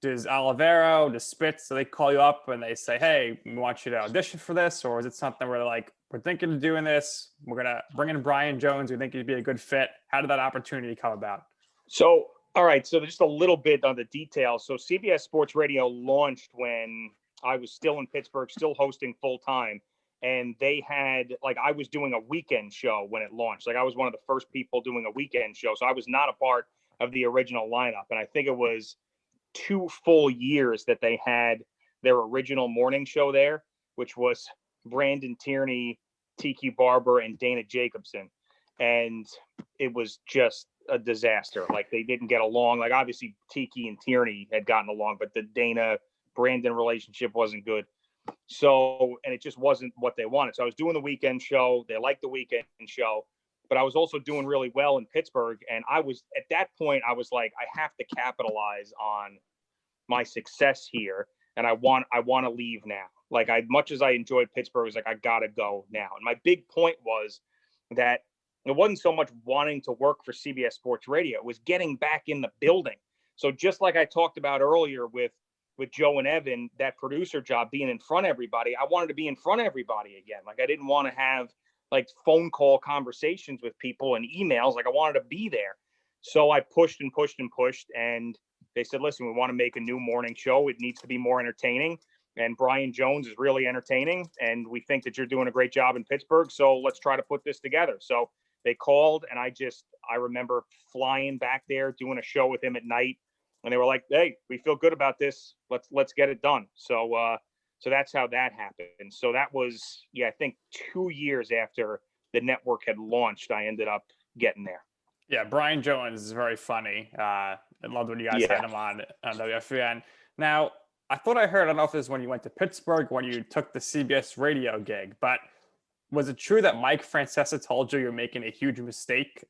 Does Olivero, does Spitz, do they call you up and they say, hey, we want you to audition for this? Or is it something where they're like, we're thinking of doing this, we're going to bring in Brian Jones, we think he'd be a good fit? How did that opportunity come about? So All right, so just a little bit on the details. So CBS Sports Radio launched when I was still in Pittsburgh, still hosting full time. And they had, like, I was doing a weekend show when it launched. Like, I was one of the first people doing a weekend show. So I was not a part of the original lineup. And I think it was 2 full years that they had their original morning show there, which was Brandon Tierney, Tiki Barber, and Dana Jacobson. And it was just a disaster. Like, they didn't get along. Like, obviously Tiki and Tierney had gotten along, but the Dana Brandon relationship wasn't good. So, and it just wasn't what they wanted. So I was doing the weekend show. They liked the weekend show, but I was also doing really well in Pittsburgh. And I was, at that point, I was like, I have to capitalize on my success here. And I want to leave now. Like, much as I enjoyed Pittsburgh, I was like, I got to go now. And my big point was that it wasn't so much wanting to work for CBS Sports Radio. It was getting back in the building. So just like I talked about earlier with Joe and Evan, that producer job, being in front of everybody, I wanted to be in front of everybody again. Like, I didn't want to have like phone call conversations with people and emails. Like, I wanted to be there. So I pushed and pushed and pushed. And they said, listen, we want to make a new morning show. It needs to be more entertaining. And Brian Jones is really entertaining. And we think that you're doing a great job in Pittsburgh. So let's try to put this together. So they called, and I remember flying back there, doing a show with him at night. And they were like, hey, we feel good about this. Let's get it done. So that's how that happened. So that was, I think 2 years after the network had launched, I ended up getting there. Yeah, Brian Jones is very funny. I loved when you guys had him on WFAN. Now, I thought I heard, I don't know if this is when you went to Pittsburgh, when you took the CBS radio gig, but was it true that Mike Francesa told you you're making a huge mistake?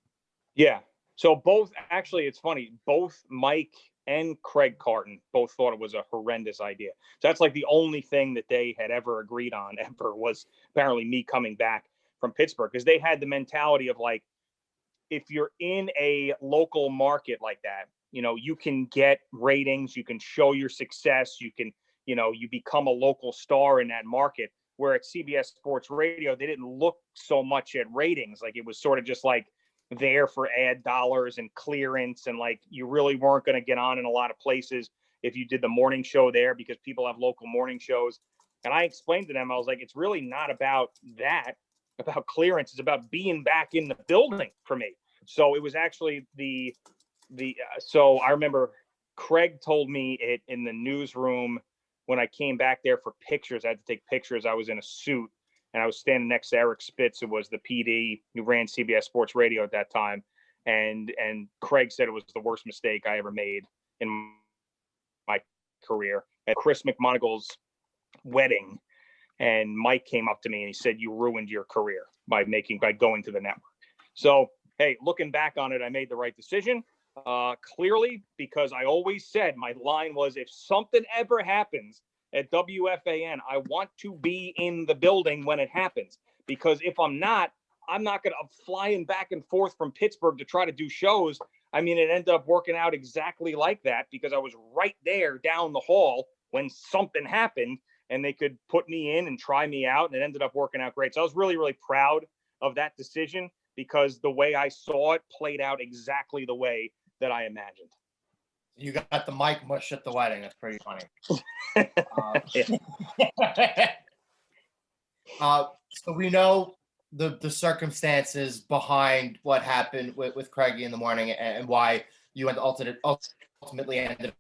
Yeah. So both, actually, it's funny, both Mike and Craig Carton both thought it was a horrendous idea. So that's like the only thing that they had ever agreed on ever was apparently me coming back from Pittsburgh, because they had the mentality of like, if you're in a local market like that, you can get ratings, you can show your success, you can, you become a local star in that market. Where at CBS Sports Radio, they didn't look so much at ratings. Like, it was sort of just like there for ad dollars and clearance. And like, you really weren't going to get on in a lot of places if you did the morning show there, because people have local morning shows. And I explained to them, I was like, it's really not about that, about clearance. It's about being back in the building for me. So it was actually so I remember Craig told me it in the newsroom when I came back there for pictures. I had to take pictures. I was in a suit and I was standing next to Eric Spitz, who was the PD who ran CBS Sports Radio at that time. And Craig said it was the worst mistake I ever made in my career. At Chris McMonigal's wedding, and Mike came up to me and he said, you ruined your career by going to the network. So, hey, looking back on it, I made the right decision. Clearly, because I always said, my line was, if something ever happens at WFAN, I want to be in the building when it happens, because if I'm not going to flying back and forth from Pittsburgh to try to do shows. I mean, it ended up working out exactly like that, because I was right there down the hall when something happened and they could put me in and try me out, and it ended up working out great. So I was really, really proud of that decision, because the way I saw it played out exactly the way that I imagined. You got the mic mush at the wedding. That's pretty funny. So we know the circumstances behind what happened with Craigie in the morning, and why you ultimately ended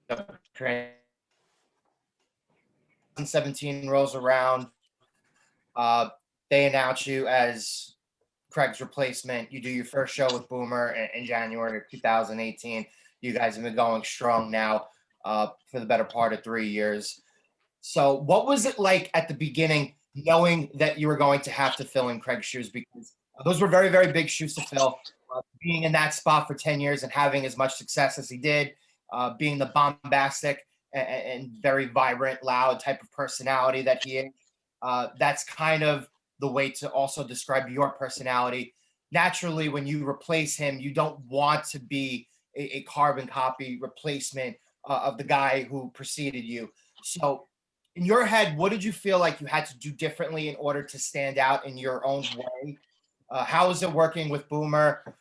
up 2017 rolls around. They announce you as Craig's replacement. You do your first show with Boomer in January of 2018. You guys have been going strong now for the better part of 3 years. So what was it like at the beginning, knowing that you were going to have to fill in Craig's shoes? Because those were very, very big shoes to fill. Being in that spot for 10 years and having as much success as he did, being the bombastic and very vibrant, loud type of personality that he is. That's kind of the way to also describe your personality. Naturally, when you replace him, you don't want to be a carbon copy replacement of the guy who preceded you. So in your head, what did you feel like you had to do differently in order to stand out in your own way? How is it working with Boomer?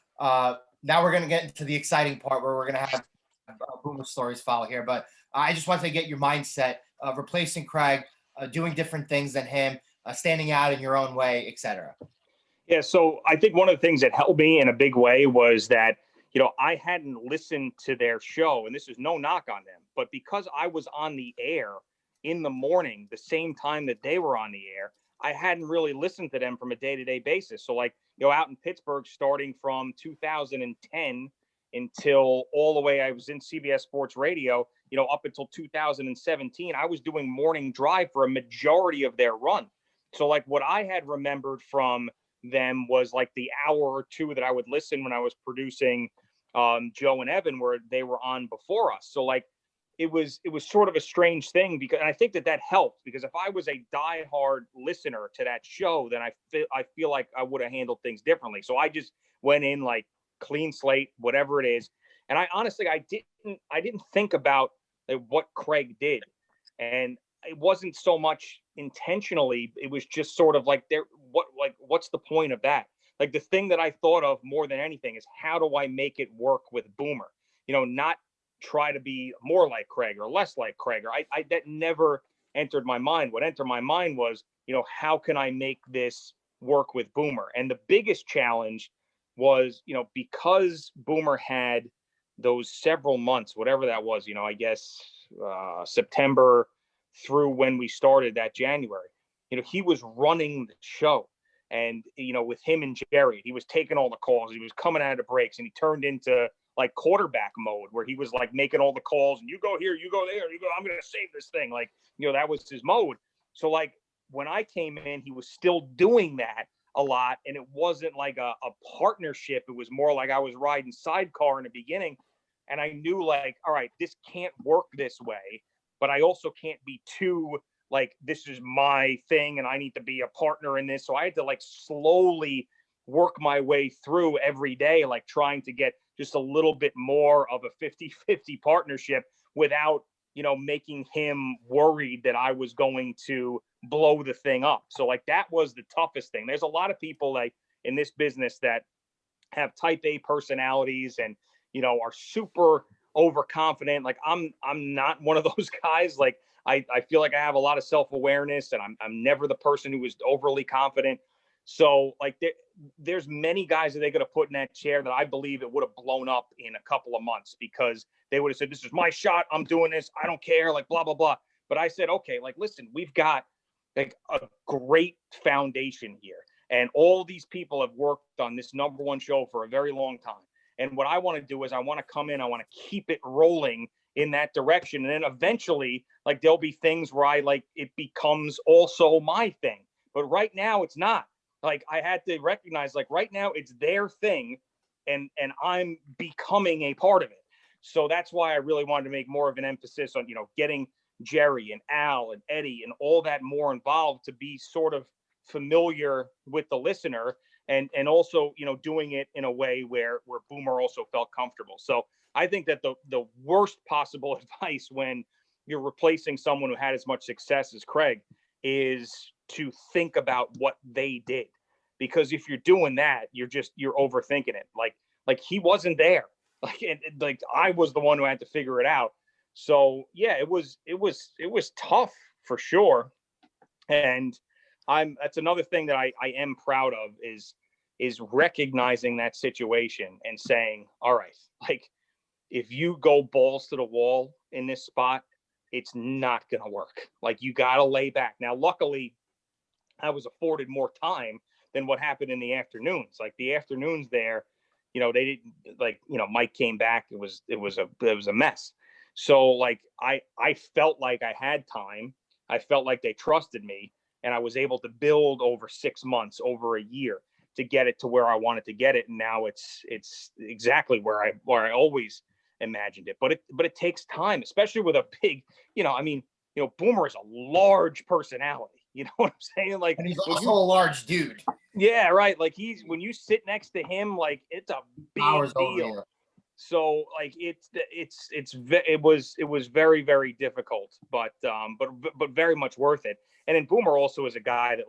now we're going to get into the exciting part where we're going to have Boomer stories follow here. But I just wanted to get your mindset of replacing Craig, doing different things than him, standing out in your own way, etc. Yeah, so I think one of the things that helped me in a big way was that, I hadn't listened to their show, and this is no knock on them, but because I was on the air in the morning, the same time that they were on the air, I hadn't really listened to them from a day-to-day basis. So out in Pittsburgh, starting from 2010 until all the way I was in CBS Sports Radio, up until 2017, I was doing morning drive for a majority of their run. So what I had remembered from them was the hour or two that I would listen when I was producing Joe and Evan, where they were on before us. So it was sort of a strange thing, because I think that helped, because if I was a diehard listener to that show, then I feel like I would have handled things differently. So I just went in clean slate, whatever it is. And I honestly, I didn't think about what Craig did. And it wasn't so much intentionally. It was just sort of what's the point of that? The thing that I thought of more than anything is, how do I make it work with Boomer? Not try to be more like Craig or less like Craig. Or that never entered my mind. What entered my mind was, how can I make this work with Boomer? And the biggest challenge was, because Boomer had those several months, whatever that was, I guess September through when we started that January, he was running the show. And, with him and Jerry, he was taking all the calls. He was coming out of the breaks, and he turned into quarterback mode, where he was making all the calls, and you go here, you go there, you go, I'm going to save this thing. That was his mode. So when I came in, he was still doing that a lot. And it wasn't a partnership. It was more I was riding sidecar in the beginning. And I knew all right, this can't work this way, but I also can't be too this is my thing and I need to be a partner in this. So I had to slowly work my way through every day, trying to get just a little bit more of a 50-50 partnership without, making him worried that I was going to blow the thing up. So that was the toughest thing. There's a lot of people in this business that have type A personalities and, are super overconfident. I'm not one of those guys. I feel like I have a lot of self-awareness, and I'm never the person who is overly confident. So there's many guys that they could have put in that chair that I believe it would have blown up in a couple of months, because they would have said, this is my shot, I'm doing this, I don't care, blah, blah, blah. But I said, okay, listen, we've got a great foundation here. And all these people have worked on this number one show for a very long time. And what I want to do is I want to come in, I want to keep it rolling in that direction. And then eventually, there'll be things where it becomes also my thing. But right now it's not. I had to recognize, right now it's their thing, and I'm becoming a part of it. So that's why I really wanted to make more of an emphasis on, getting Jerry and Al and Eddie and all that more involved, to be sort of familiar with the listener, and also, doing it in a way where Boomer also felt comfortable. So I think that the worst possible advice when you're replacing someone who had as much success as Craig is to think about what they did. Because if you're doing that, you're overthinking it. He wasn't there. I was the one who had to figure it out. So yeah, it was tough for sure. And that's another thing that I am proud of is recognizing that situation and saying, all right, if you go balls to the wall in this spot, it's not going to work. You got to lay back. Now, luckily, I was afforded more time than what happened in the afternoons. The afternoons there, they didn't Mike came back. It was a mess. So I felt like I had time. I felt like they trusted me, and I was able to build over 6 months, over a year, to get it to where I wanted to get it. And now it's exactly where I always imagined it. But it takes time, especially with a big, Boomer is a large personality. You know what I'm saying? And he's also a large dude. Yeah, right. When you sit next to him, it's a big deal. So it was very, very difficult, but very much worth it. And then Boomer also is a guy that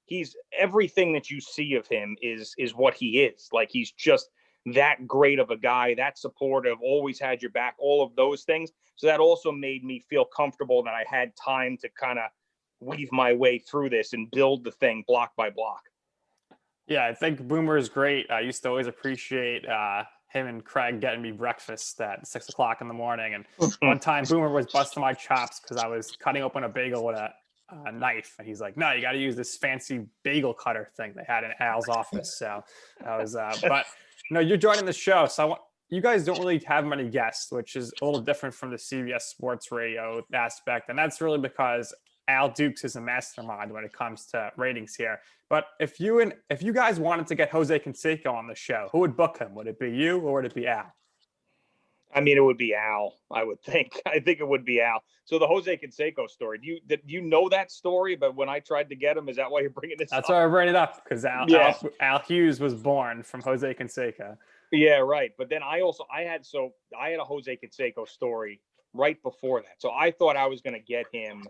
he's everything that you see of him is what he is. He's just that great of a guy, that supportive, always had your back, all of those things. So that also made me feel comfortable that I had time to kind of weave my way through this and build the thing block by block. Yeah, I think Boomer is great. I used to always appreciate him and Craig getting me breakfast at 6 o'clock in the morning. And one time Boomer was busting my chops because I was cutting open a bagel with a knife. And he's like, no, you got to use this fancy bagel cutter thing they had in Al's office. So that was, but you're joining the show. So you guys don't really have many guests, which is a little different from the CBS Sports Radio aspect. And that's really because Al Dukes is a mastermind when it comes to ratings here. But if you guys wanted to get Jose Canseco on the show, who would book him? Would it be you or would it be Al? I mean, it would be Al, I would think. I think it would be Al. So the Jose Canseco story, do you know that story? But when I tried to get him, is that why you're bringing this That's up? why I bring it up, because Al Hughes was born from Jose Canseco. Yeah, right. But then I had a Jose Canseco story right before that. So I thought I was going to get him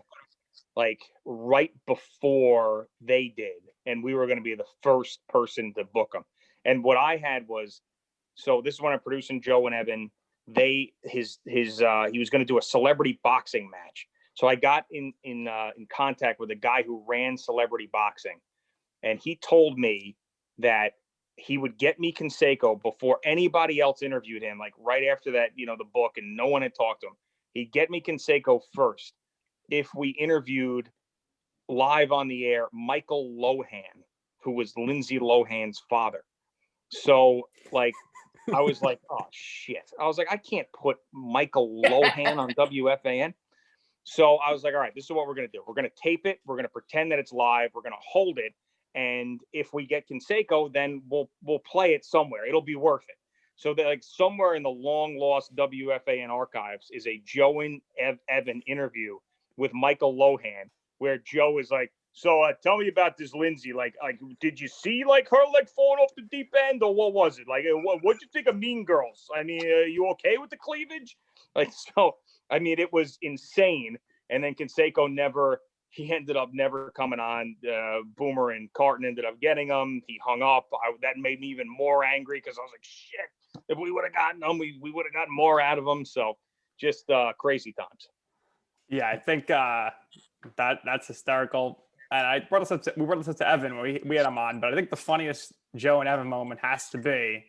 like right before they did, and we were going to be the first person to book him. And what I had was, so this is when I'm producing Joe and Evan. He was going to do a celebrity boxing match. So I got in contact with a guy who ran celebrity boxing, and he told me that he would get me Canseco before anybody else interviewed him. Like right after that, the book, and no one had talked to him. He'd get me Canseco first if we interviewed live on the air Michael Lohan, who was Lindsay Lohan's father. So like, I was like, oh shit. I was like, I can't put Michael Lohan on WFAN. So I was like, all right, this is what we're going to do. We're going to tape it. We're going to pretend that it's live. We're going to hold it. And if we get Canseco, then we'll play it somewhere. It'll be worth it. So that like somewhere in the long lost WFAN archives is a Joe and Evan interview with Michael Lohan, where Joe is like, so tell me about this Lindsay. Like, did you see like her like falling off the deep end, or what was it? Like, what'd you think of Mean Girls? I mean, you okay with the cleavage? Like, so I mean, it was insane. And then Canseco he ended up never coming on. Boomer and Carton ended up getting him. He hung up. That made me even more angry because I was like, shit, if we would have gotten him, we would have gotten more out of him. So just crazy times. Yeah, I think that's hysterical. And we brought this up to Evan when we had him on, but I think the funniest Joe and Evan moment has to be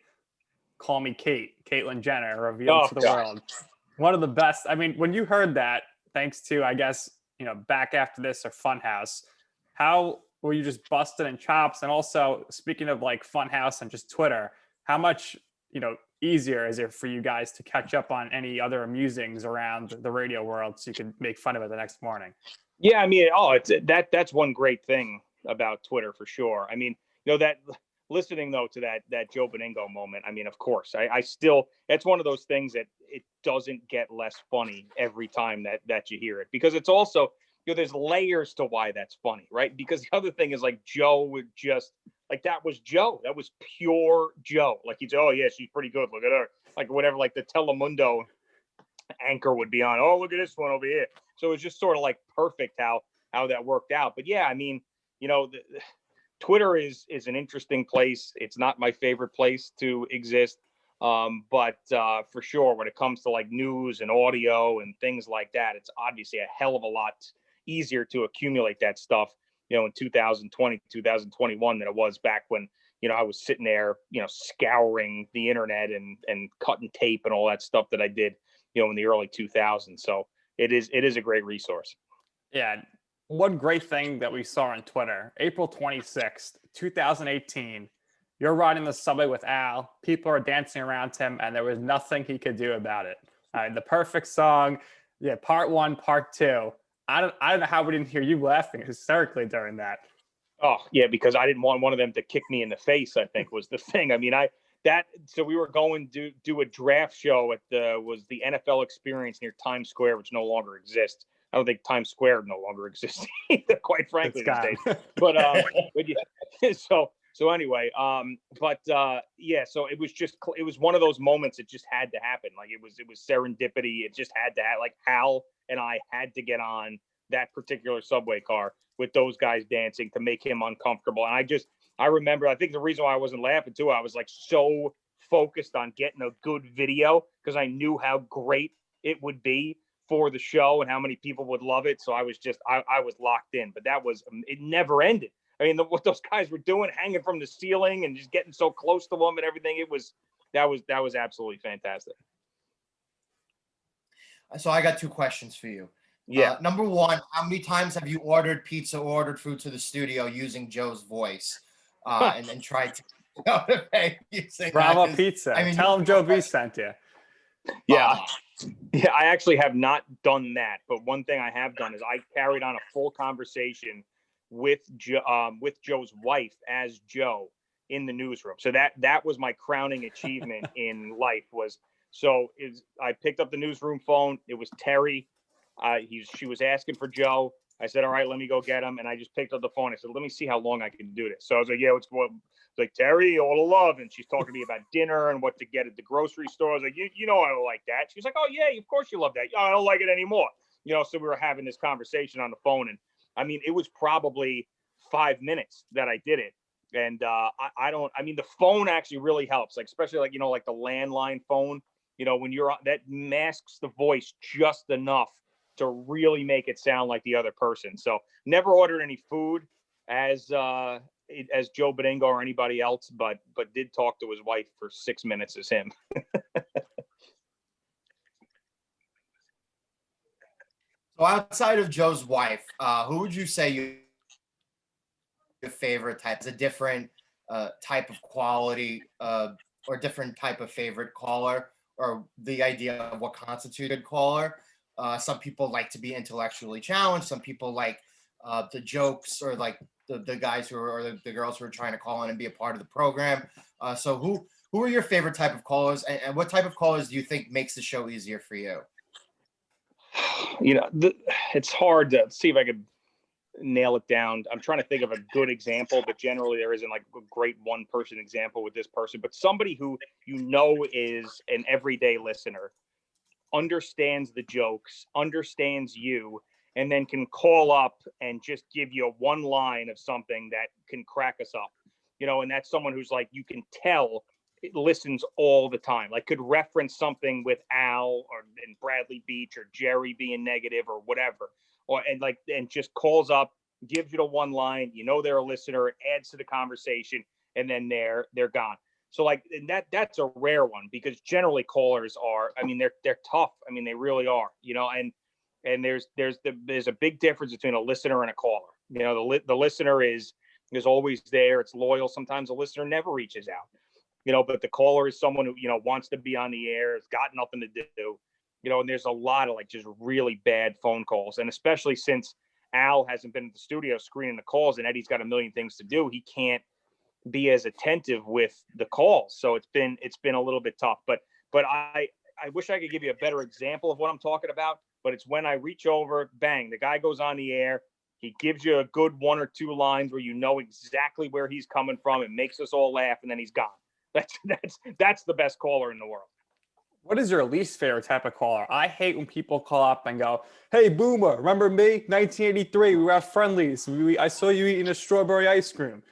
"Call Me Kate," Caitlyn Jenner revealed to the world. One of the best. I mean, when you heard that, thanks to, I guess, Back After This or Funhouse, how were you just busted in chops? And also, speaking of like Funhouse and just Twitter, how much, easier is it for you guys to catch up on any other musings around the radio world so you can make fun of it the next morning? Yeah, I mean, that's one great thing about Twitter for sure. I mean, that listening though to that Joe Beningo moment. I mean, of course, I still, it's one of those things that it doesn't get less funny every time that you hear it, because it's also, there's layers to why that's funny, right? Because the other thing is like Joe would just like, that was Joe, that was pure Joe. Like he'd say, oh yeah, she's pretty good. Look at her, like whatever, like the Telemundo anchor would be on. Oh, look at this one over here. So it was just sort of like perfect how that worked out. But yeah, I mean, Twitter is an interesting place. It's not my favorite place to exist. But for sure, when it comes to like news and audio and things like that, it's obviously a hell of a lot easier to accumulate that stuff, in 2020, 2021 than it was back when, I was sitting there, scouring the internet and cutting tape and all that stuff that I did, in the early 2000s. So it is a great resource. Yeah. One great thing that we saw on Twitter, April 26th, 2018, you're riding the subway with Al. People are dancing around him, and there was nothing he could do about it. The perfect song. Yeah, part one, part two. I don't know how we didn't hear you laughing hysterically during that. Oh, yeah, because I didn't want one of them to kick me in the face, I think was the thing. I mean, so we were going to do a draft show at the NFL Experience near Times Square, which no longer exists. I don't think Times Square no longer exists either, quite frankly, these days. But so anyway, yeah, so it was one of those moments that just had to happen. Like it was serendipity. It just had to have, like Al and I had to get on that particular subway car with those guys dancing to make him uncomfortable. And I remember, I think the reason why I wasn't laughing too, I was like so focused on getting a good video because I knew how great it would be for the show and how many people would love it. So I was just, I was locked in, but it never ended. I mean, what those guys were doing, hanging from the ceiling and just getting so close to them and everything, that was absolutely fantastic. So I got two questions for you. Yeah. Number one, how many times have you ordered pizza or ordered food to the studio using Joe's voice and then tried to Bravo Pizza. I mean, tell him Joe B sent you. Yeah. Yeah, I actually have not done that. But one thing I have done is I carried on a full conversation with Joe's wife as Joe in the newsroom. So that was my crowning achievement in life I picked up the newsroom phone. It was Terry. She was asking for Joe. I said, all right, let me go get him. And I just picked up the phone. I said, let me see how long I can do this. So I was like, yeah, it's like, Terry, all the love. And she's talking to me about dinner and what to get at the grocery store. I was like, you know, I don't like that. She's like, oh yeah, of course you love that. I don't like it anymore. So we were having this conversation on the phone. And I mean, it was probably 5 minutes that I did it. And the phone actually really helps, like, especially like, like the landline phone, when you're on, that masks the voice just enough to really make it sound like the other person. So never ordered any food as Joe Benigno or anybody else, but did talk to his wife for 6 minutes as him. So outside of Joe's wife, who would you say your favorite type? Is a different type of quality or different type of favorite caller, or the idea of what constituted caller? Some people like to be intellectually challenged. Some people like the jokes, or like the guys or the girls who are trying to call in and be a part of the program. So who are your favorite type of callers, and what type of callers do you think makes the show easier for you? It's hard to see if I could nail it down. I'm trying to think of a good example, but generally there isn't like a great one person example with this person, but somebody who is an everyday listener, understands the jokes, understands you, and then can call up and just give you one line of something that can crack us up, and that's someone who's like, you can tell it listens all the time, like could reference something with Al and Bradley Beach or Jerry being negative or whatever, and just calls up, gives you the one line, they're a listener, it adds to the conversation, and then they're gone. So like that's a rare one, because generally callers are, I mean, they're tough. I mean, they really are, and there's a big difference between a listener and a caller. The listener is always there. It's loyal. Sometimes the listener never reaches out, but the caller is someone who, wants to be on the air, has got nothing to do, and there's a lot of like just really bad phone calls. And especially since Al hasn't been at the studio screening the calls and Eddie's got a million things to do, he can't be as attentive with the calls. So it's been a little bit tough, but I wish I could give you a better example of what I'm talking about, but it's when I reach over, bang, the guy goes on the air. He gives you a good one or two lines where you know exactly where he's coming from. It makes us all laugh, and then he's gone. That's the best caller in the world. What is your least favorite type of caller? I hate when people call up and go, hey, Boomer, remember me? 1983, we were at Friendly's. I saw you eating a strawberry ice cream.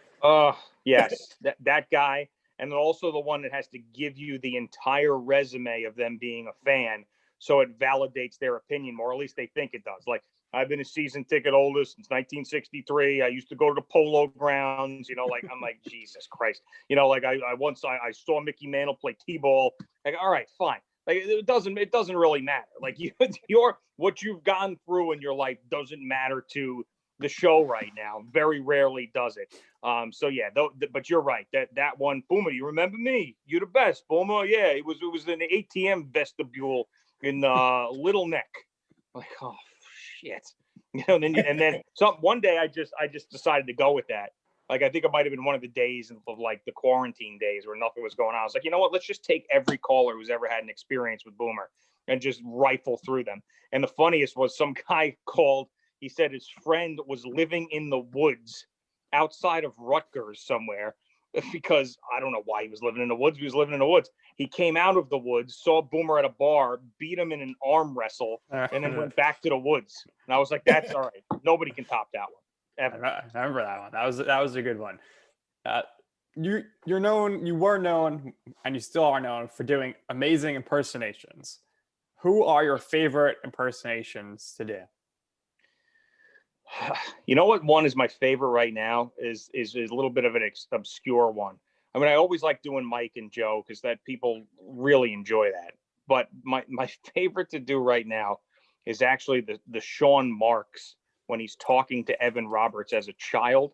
Yes, that guy. And then also the one that has to give you the entire resume of them being a fan, so it validates their opinion more, or at least they think it does. Like, I've been a season ticket holder since 1963. I used to go to the Polo Grounds, like, I'm like, Jesus Christ. Like I saw Mickey Mantle play T-ball. Like, all right, fine. Like, it doesn't really matter. Like, what you've gone through in your life doesn't matter to the show right now. Very rarely does it. So yeah, but you're right. That one, Boomer, you remember me? You're the best, Boomer. Yeah, it was in the ATM vestibule in Little Neck. Like, oh shit. And then one day I just decided to go with that. Like, I think it might have been one of the days of like the quarantine days where nothing was going on. I was like, you know what? Let's just take every caller who's ever had an experience with Boomer and just rifle through them. And the funniest was some guy called. He said his friend was living in the woods outside of Rutgers somewhere, because I don't know why he was living in the woods. He was living in the woods. He came out of the woods, saw Boomer at a bar, beat him in an arm wrestle, and then went back to the woods. And I was like, that's all right. Nobody can top that one. Ever. I remember that one. That was a good one. you were known, and you still are known for doing amazing impersonations. Who are your favorite impersonations to do? You know what one is my favorite right now is a little bit of an obscure one. I mean, I always like doing Mike and Joe because that people really enjoy that. But my favorite to do right now is actually the Sean Marks when he's talking to Evan Roberts as a child.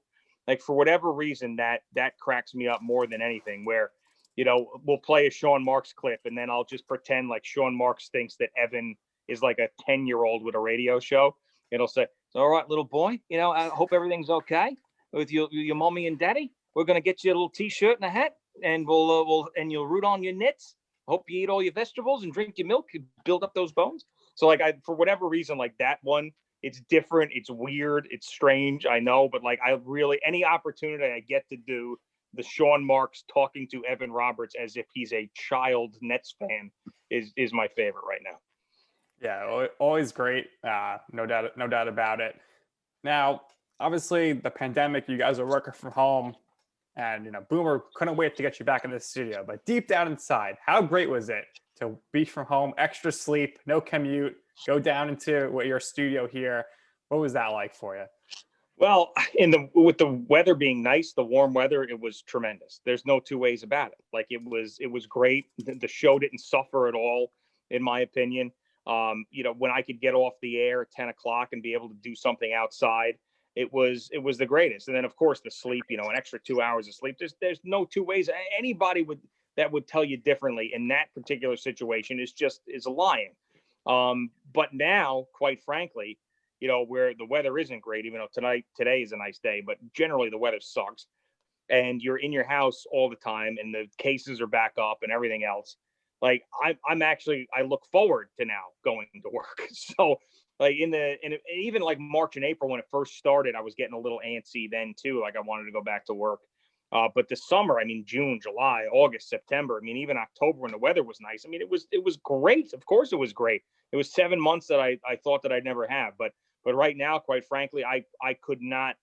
Like for whatever reason that cracks me up more than anything. Where we'll play a Sean Marks clip and then I'll just pretend like Sean Marks thinks that Evan is like a 10-year-old with a radio show. It'll say, "All right, little boy, I hope everything's okay with your mommy and daddy. We're going to get you a little T-shirt and a hat, and and you'll root on your knits. Hope you eat all your vegetables and drink your milk and build up those bones." So like for whatever reason, like that one, it's different, it's weird, it's strange, I know, but like I really, any opportunity I get to do the Sean Marks talking to Evan Roberts as if he's a child Nets fan is my favorite right now. Yeah, always great. No doubt about it. Now, obviously, the pandemic, you guys are working from home, and Boomer couldn't wait to get you back in the studio. But deep down inside, how great was it to be from home, extra sleep, no commute, go down into your studio here? What was that like for you? Well, with the weather being nice, the warm weather, it was tremendous. There's no two ways about it. Like it was great. The show didn't suffer at all, in my opinion. When I could get off the air at 10 o'clock and be able to do something outside, it was the greatest. And then of course the sleep, an extra 2 hours of sleep. There's no two ways. Anybody that would tell you differently in that particular situation is lying. But now, quite frankly, where the weather isn't great, even though today is a nice day, but generally the weather sucks and you're in your house all the time and the cases are back up and everything else. Like I look forward to now going to work. So like even like March and April when it first started, I was getting a little antsy then too. Like I wanted to go back to work. But the summer, I mean, June, July, August, September, I mean, even October when the weather was nice. I mean, it was great. Of course it was great. It was 7 months that I thought that I'd never have. But right now, quite frankly, I could not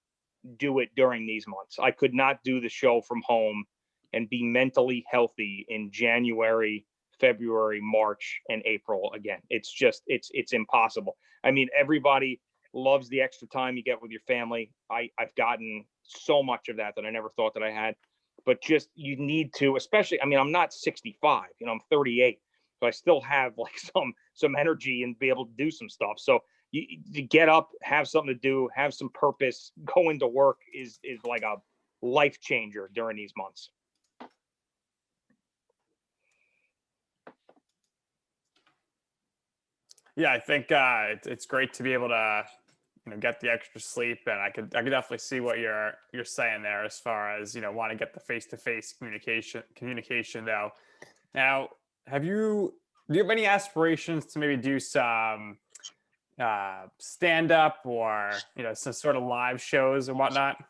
do it during these months. I could not do the show from home and be mentally healthy in January, February, March, and April again. It's impossible. I mean, everybody loves the extra time you get with your family. I've gotten so much of that I never thought that I had. But just you need to, especially, I mean, I'm not 65, I'm 38. So I still have like some energy and be able to do some stuff. So you get up, have something to do, have some purpose, go into work is like a life changer during these months. Yeah, I think it's great to be able to get the extra sleep, and I could definitely see what you're saying there as far as want to get the face-to-face communication though. Now, do you have any aspirations to maybe do some stand up or some sort of live shows and whatnot?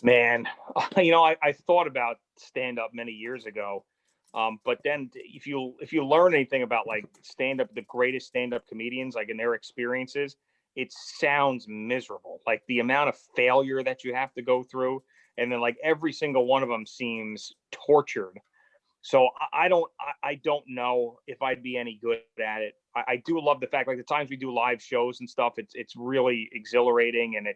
Man, I thought about stand up many years ago. But then if you learn anything about like stand up, the greatest stand up comedians, like in their experiences, it sounds miserable. Like the amount of failure that you have to go through. And then like every single one of them seems tortured. So I don't know if I'd be any good at it. I do love the fact, like the times we do live shows and stuff, it's really exhilarating and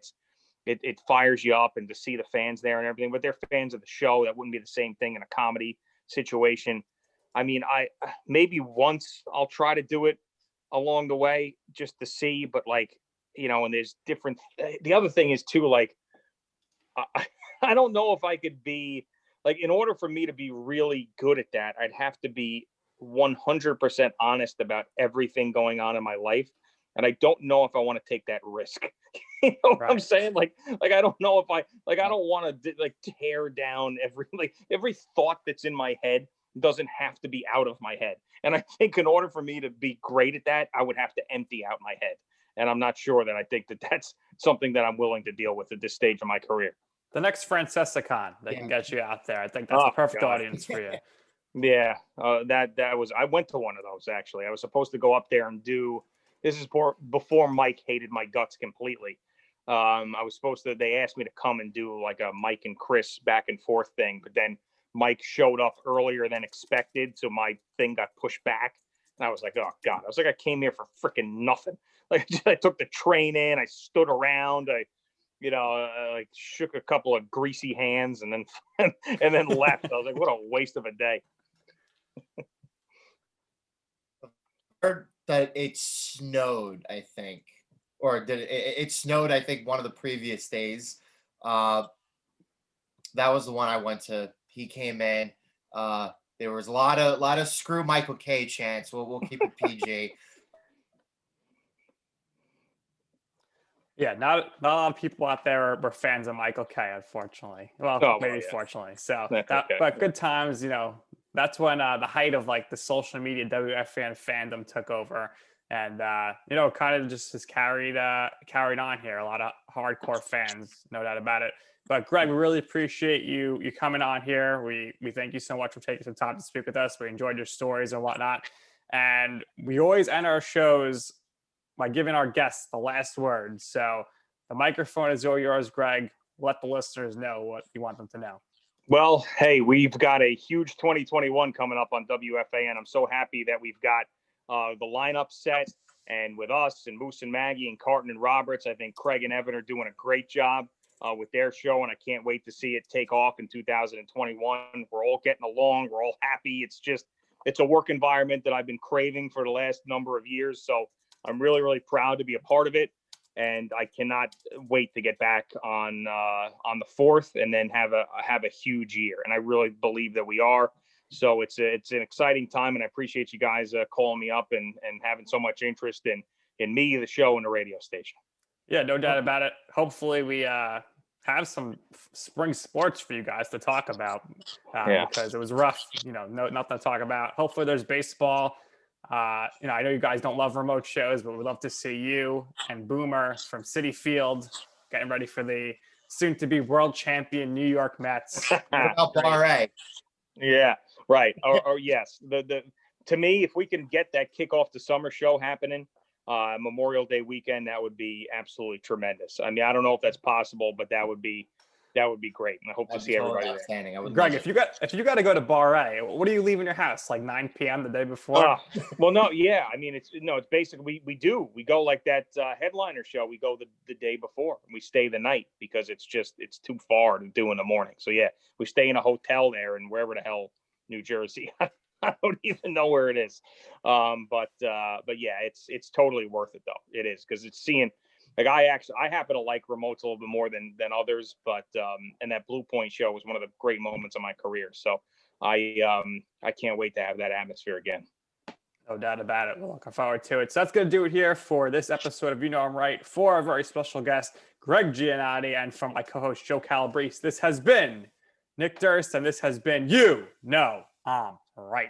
it fires you up, and to see the fans there and everything, but they're fans of the show. That wouldn't be the same thing in a comedy situation. I mean, maybe once I'll try to do it along the way just to see, but like, and there's different, the other thing is too, like, I don't know if I could be like, in order for me to be really good at that, I'd have to be 100% honest about everything going on in my life. And I don't know if I want to take that risk. You know what I'm saying? Like I don't know if I don't want to like tear down every thought that's in my head doesn't have to be out of my head. And I think in order for me to be great at that, I would have to empty out my head. And I'm not sure that I think that that's something that I'm willing to deal with at this stage of my career. The next Francesca Con that can get you out there. I think that's the perfect audience for you. Yeah, that was. I went to one of those actually. I was supposed to go up there and do. This is before Mike hated my guts completely. I was supposed to, they asked me to come and do like a Mike and Chris back and forth thing, but then Mike showed up earlier than expected. So my thing got pushed back. And I was like, oh God, I was like, I came here for freaking nothing. Like I took the train in, I stood around, like shook a couple of greasy hands and then, and then left. I was like, what a waste of a day. Heard that it snowed, I think, or did it snowed, I think, one of the previous days. That was the one I went to. He came in. There was a lot of screw Michael K chants. We'll keep it PG. Yeah, not a lot of people out there were fans of Michael K, unfortunately. Well, maybe fortunately. So, but good times, that's when the height of like the social media WFAN fandom took over. And, kind of just has carried on here. A lot of hardcore fans, no doubt about it. But Greg, we really appreciate you coming on here. We thank you so much for taking some time to speak with us. We enjoyed your stories and whatnot. And we always end our shows by giving our guests the last word. So the microphone is all yours, Greg. Let the listeners know what you want them to know. Well, hey, we've got a huge 2021 coming up on WFAN. I'm so happy that we've got the lineup set, and with us and Moose and Maggie and Carton and Roberts, I think Craig and Evan are doing a great job with their show, and I can't wait to see it take off in 2021. We're all getting along. We're all happy. It's a work environment that I've been craving for the last number of years. So I'm really, really proud to be a part of it. And I cannot wait to get back on the 4th and then have a huge year. And I really believe that we are. So it's an exciting time, and I appreciate you guys calling me up and having so much interest in me, the show, and the radio station. Yeah, no doubt about it. Hopefully we have some spring sports for you guys to talk about because it was rough, nothing to talk about. Hopefully there's baseball. I know you guys don't love remote shows, but we'd love to see you and Boomer from Citi Field getting ready for the soon-to-be world champion New York Mets. What about Bar A? Yeah, right. Or yes, to me, if we can get that kickoff the summer show happening, Memorial Day weekend, that would be absolutely tremendous. I mean, I don't know if that's possible, but that would be great. And I hope to see everybody there. Greg, if you got to go to Bar A, what are you leaving your house like 9 p.m. the day before? Well, no, yeah. I mean, it's basically we go like that headliner show. We go the day before and we stay the night because it's too far to do in the morning. So yeah, we stay in a hotel there and wherever the hell, New Jersey. I don't even know where it is. But yeah, it's totally worth it though. It is, because it's seeing. Like I happen to like remotes a little bit more than others, but and that Blue Point show was one of the great moments of my career. So I can't wait to have that atmosphere again. No doubt about it. We're looking forward to it. So that's going to do it here for this episode of You Know I'm Right. For our very special guest, Gregg Giannotti, and from my co-host, Joe Calabrese. This has been Nick Durst, and this has been You Know I'm Right.